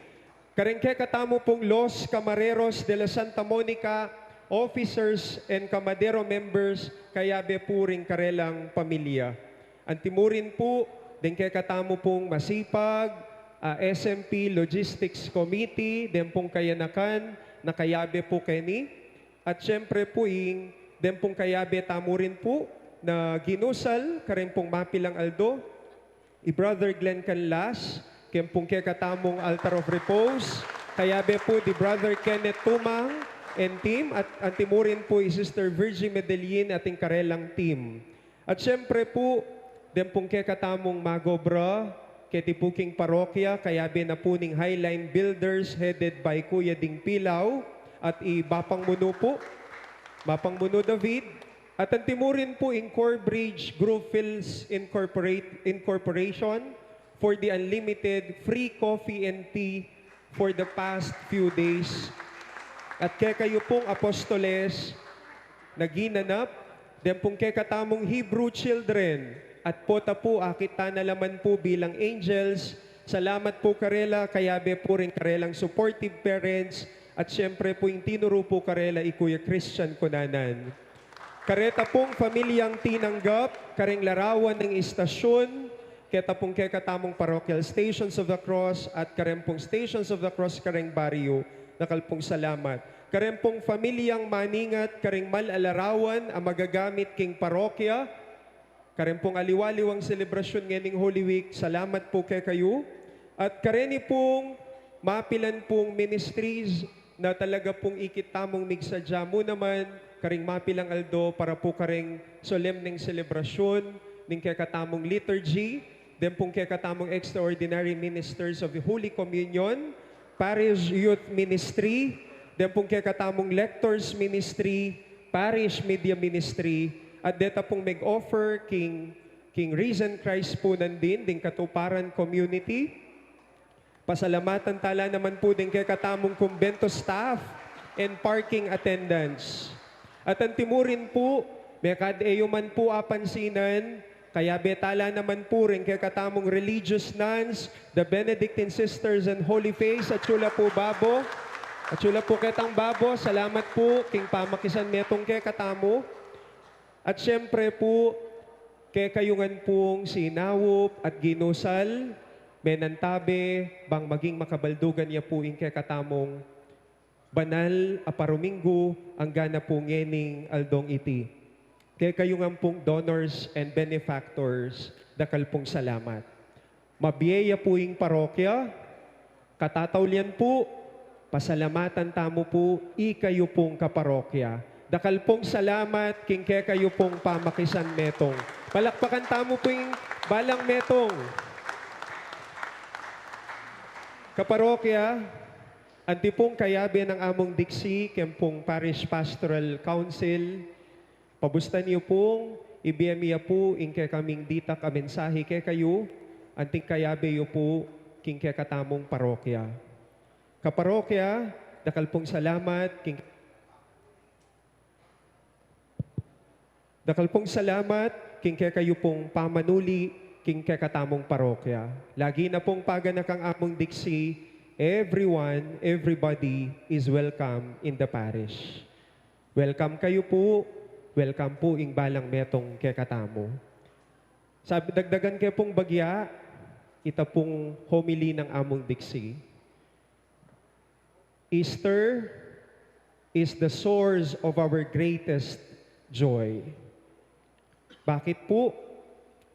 Kareng katamo pong Los Camareros de la Santa Monica, officers and kamadero members, kayabe po ring karelang pamilya. Antimurin po, din katamo pong masipag, SMP Logistics Committee, din pong kayanakan, na kayabe po kani. At syempre po, din pong kayabe tamurin po, na ginusal, kareng pong mapilang aldo, i-Brother Glenn Canlas, kem pong katamong altar of repose, kayabe po di Brother Kenneth Tumang and team, at antimurin po i-Sister Virgie Medellin ating karelang team. At syempre po, din pong katamong magobra, ketipuking parokya, kayabe na po ning Highline Builders headed by Kuya Ding Pilaw, at i-Bapangmuno po, Mapangmuno David, at antimurin po in Corbridge Grove Fields Incorporation for the unlimited free coffee and tea for the past few days. At kaya kayo pong apostoles na ginanap, din pong kaya katamong Hebrew children, at pota po akita na laman po bilang angels. Salamat po karela, kayabe po rin karelang supportive parents, at syempre po yung tinuro po karela Kuya Christian Kunanan. Kareta pong pamilyang tinanggap, kareng larawan ng istasyon, keta pong katamong parochial Stations of the Cross at kareng pong Stations of the Cross kareng baryo, nakalpong salamat. Kareng pong pamilyang maningat, kareng malalarawan ang magagamit king parokya, kareng pong aliwaliwang selebrasyon nganing Holy Week, salamat po kay kayo. At kareni pong mapilan pong ministries na talaga pong ikitamong migsadya mo naman, karing mapilang aldo para po karing solemneng selebrasyon ning katamong liturgy, then pong katamong extraordinary ministers of the Holy Communion, Parish Youth Ministry, then pong katamong lectors ministry, Parish Media Ministry, at deta pong mag-offer King Risen Christ po nandin, ding Katuparan Community. Pasalamatan tala naman po din katamong kumbento staff and parking attendants. At antimurin po, may kadeyo man po apansinan, kaya betala naman po rin kay katamong religious nuns, the Benedictine Sisters and Holy Face, at chula po babo. At chula po ketang babo, salamat po, king pamakisan metong kay katamo. At syempre po, kay kayungan pong sinawop at ginusal, menantabe, bang maging makabaldugan niya po ing kay katamong banal a Paromingo ang gana po ngening aldong iti. Kaya kayo nga pong donors and benefactors, dakal pong salamat. Mabiyaya po yung parokya, katatawlian po, pasalamatan tamo po, ikayo pong kaparokya. Dakal pong salamat, king kaya kayo pong pamakisan metong. Palakpakan tamo po yung balang metong. Kaparokya, anti pong kayabe ng among diksi, kempong Parish Pastoral Council, pabustan niyo pong, ibiyamiya po, inke kaming ditak a mensahe kay kayo, anting kayabe yo po, king kaya katamong parokya. Kaparokya, dakal pong salamat, dakal pong salamat, king kaya kayo pong pamanuli, king kaya katamong parokya. Lagi na pong paganakang among diksi, everyone, everybody is welcome in the parish. Welcome kayo po. Welcome po ing balang metong kekatamo. Sabi, dagdagan kayo pong bagya, ita pong homily ng among diksi. Easter is the source of our greatest joy. Bakit po?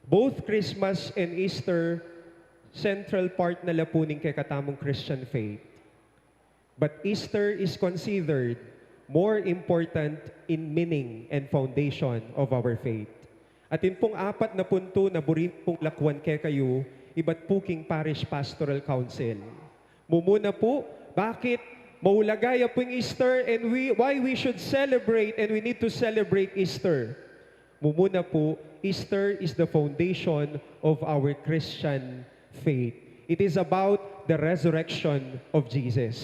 Both Christmas and Easter central part na lapunin kay katamong Christian faith. But Easter is considered more important in meaning and foundation of our faith. At yun pong apat na punto na burin pong lakwan kay kayo, iba't po king Parish Pastoral Council. Mumuna po, bakit maulagaya po yung Easter and why we should celebrate and we need to celebrate Easter? Mumuna po, Easter is the foundation of our Christian faith. It is about the resurrection of Jesus.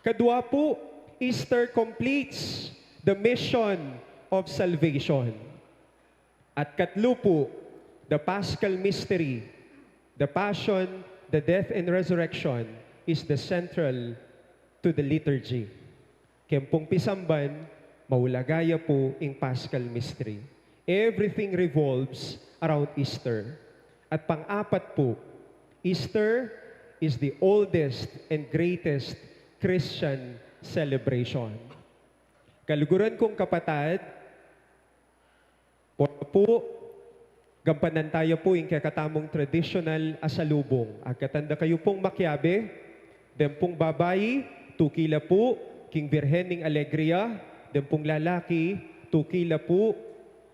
Kadua po, Easter completes the mission of salvation. At katlo po, the Paschal mystery, the Passion, the death and resurrection is the central to the liturgy. Kempong pisamban, maulagaya po in Paschal mystery. Everything revolves around Easter. At pang-apat po, Easter is the oldest and greatest Christian celebration. Kaluguran kong kapatid, po, gampanan tayo po yung kakatamong traditional asalubong. Agkatanda kayo pong makyabe, dem pong babayi, tukila po, king Birhen ning Alegria, dem pong lalaki, tukila po,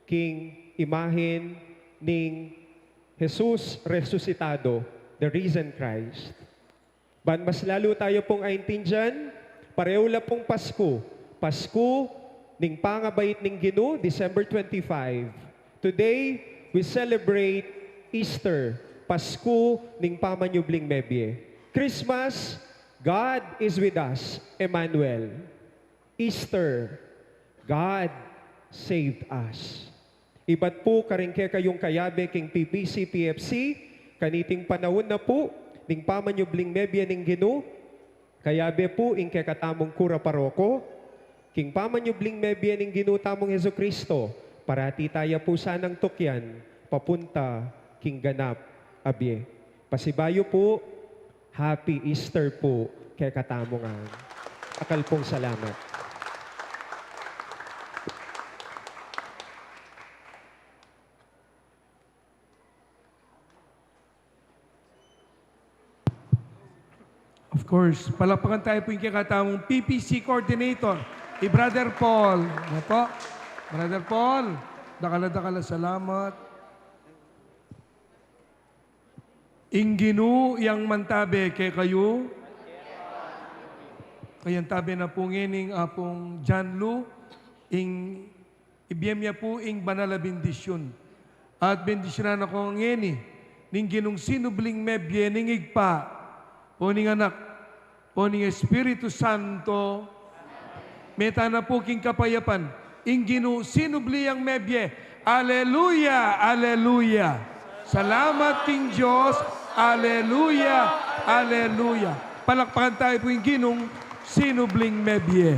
king imahen ning Jesus resusitado, the risen Christ. Ban mas lalo tayo pong aintindihan, pareho la pong Pasko. Pasko ning pangabait ning Ginoo, December 25. Today, we celebrate Easter, Pasko ning pamanyubling mebye. Christmas, God is with us, Emmanuel. Easter, God saved us. Iba't po karingke kayong kayabe king PPC, PFC, kaniting panahon na po, ning pamanyubling mebye ning Ginoo, kayabe po ing kekatamong kura paroko, king pamanyubling mebye ning Ginoo tamong Hesus Kristo, parati tayo po sanang tukyan, papunta king ganap abye. Pasibayo po, Happy Easter po kay katamongan. Akal pong salamat. Of course, palakpakan tayo po yung kakatamong PPC Coordinator, Brother Paul. Ano po? Brother Paul, dakala salamat. Inginu yang mantabe kay kayo. Kayang tabi na po ngining apong John Lu, ibiyem niya po ing banala bendisyon. At bendisyonan ako ngini, ning ginong sinubling mebye, ning igpa, po ning anak, po ning Espiritu Santo, meta na po king kapayapan, ing ginu sinubli ang mebye. Aleluya! Aleluya! Salamat king Diyos! Aleluya! Aleluya! Palakpakan tayo po yung ginong sinubling mebye.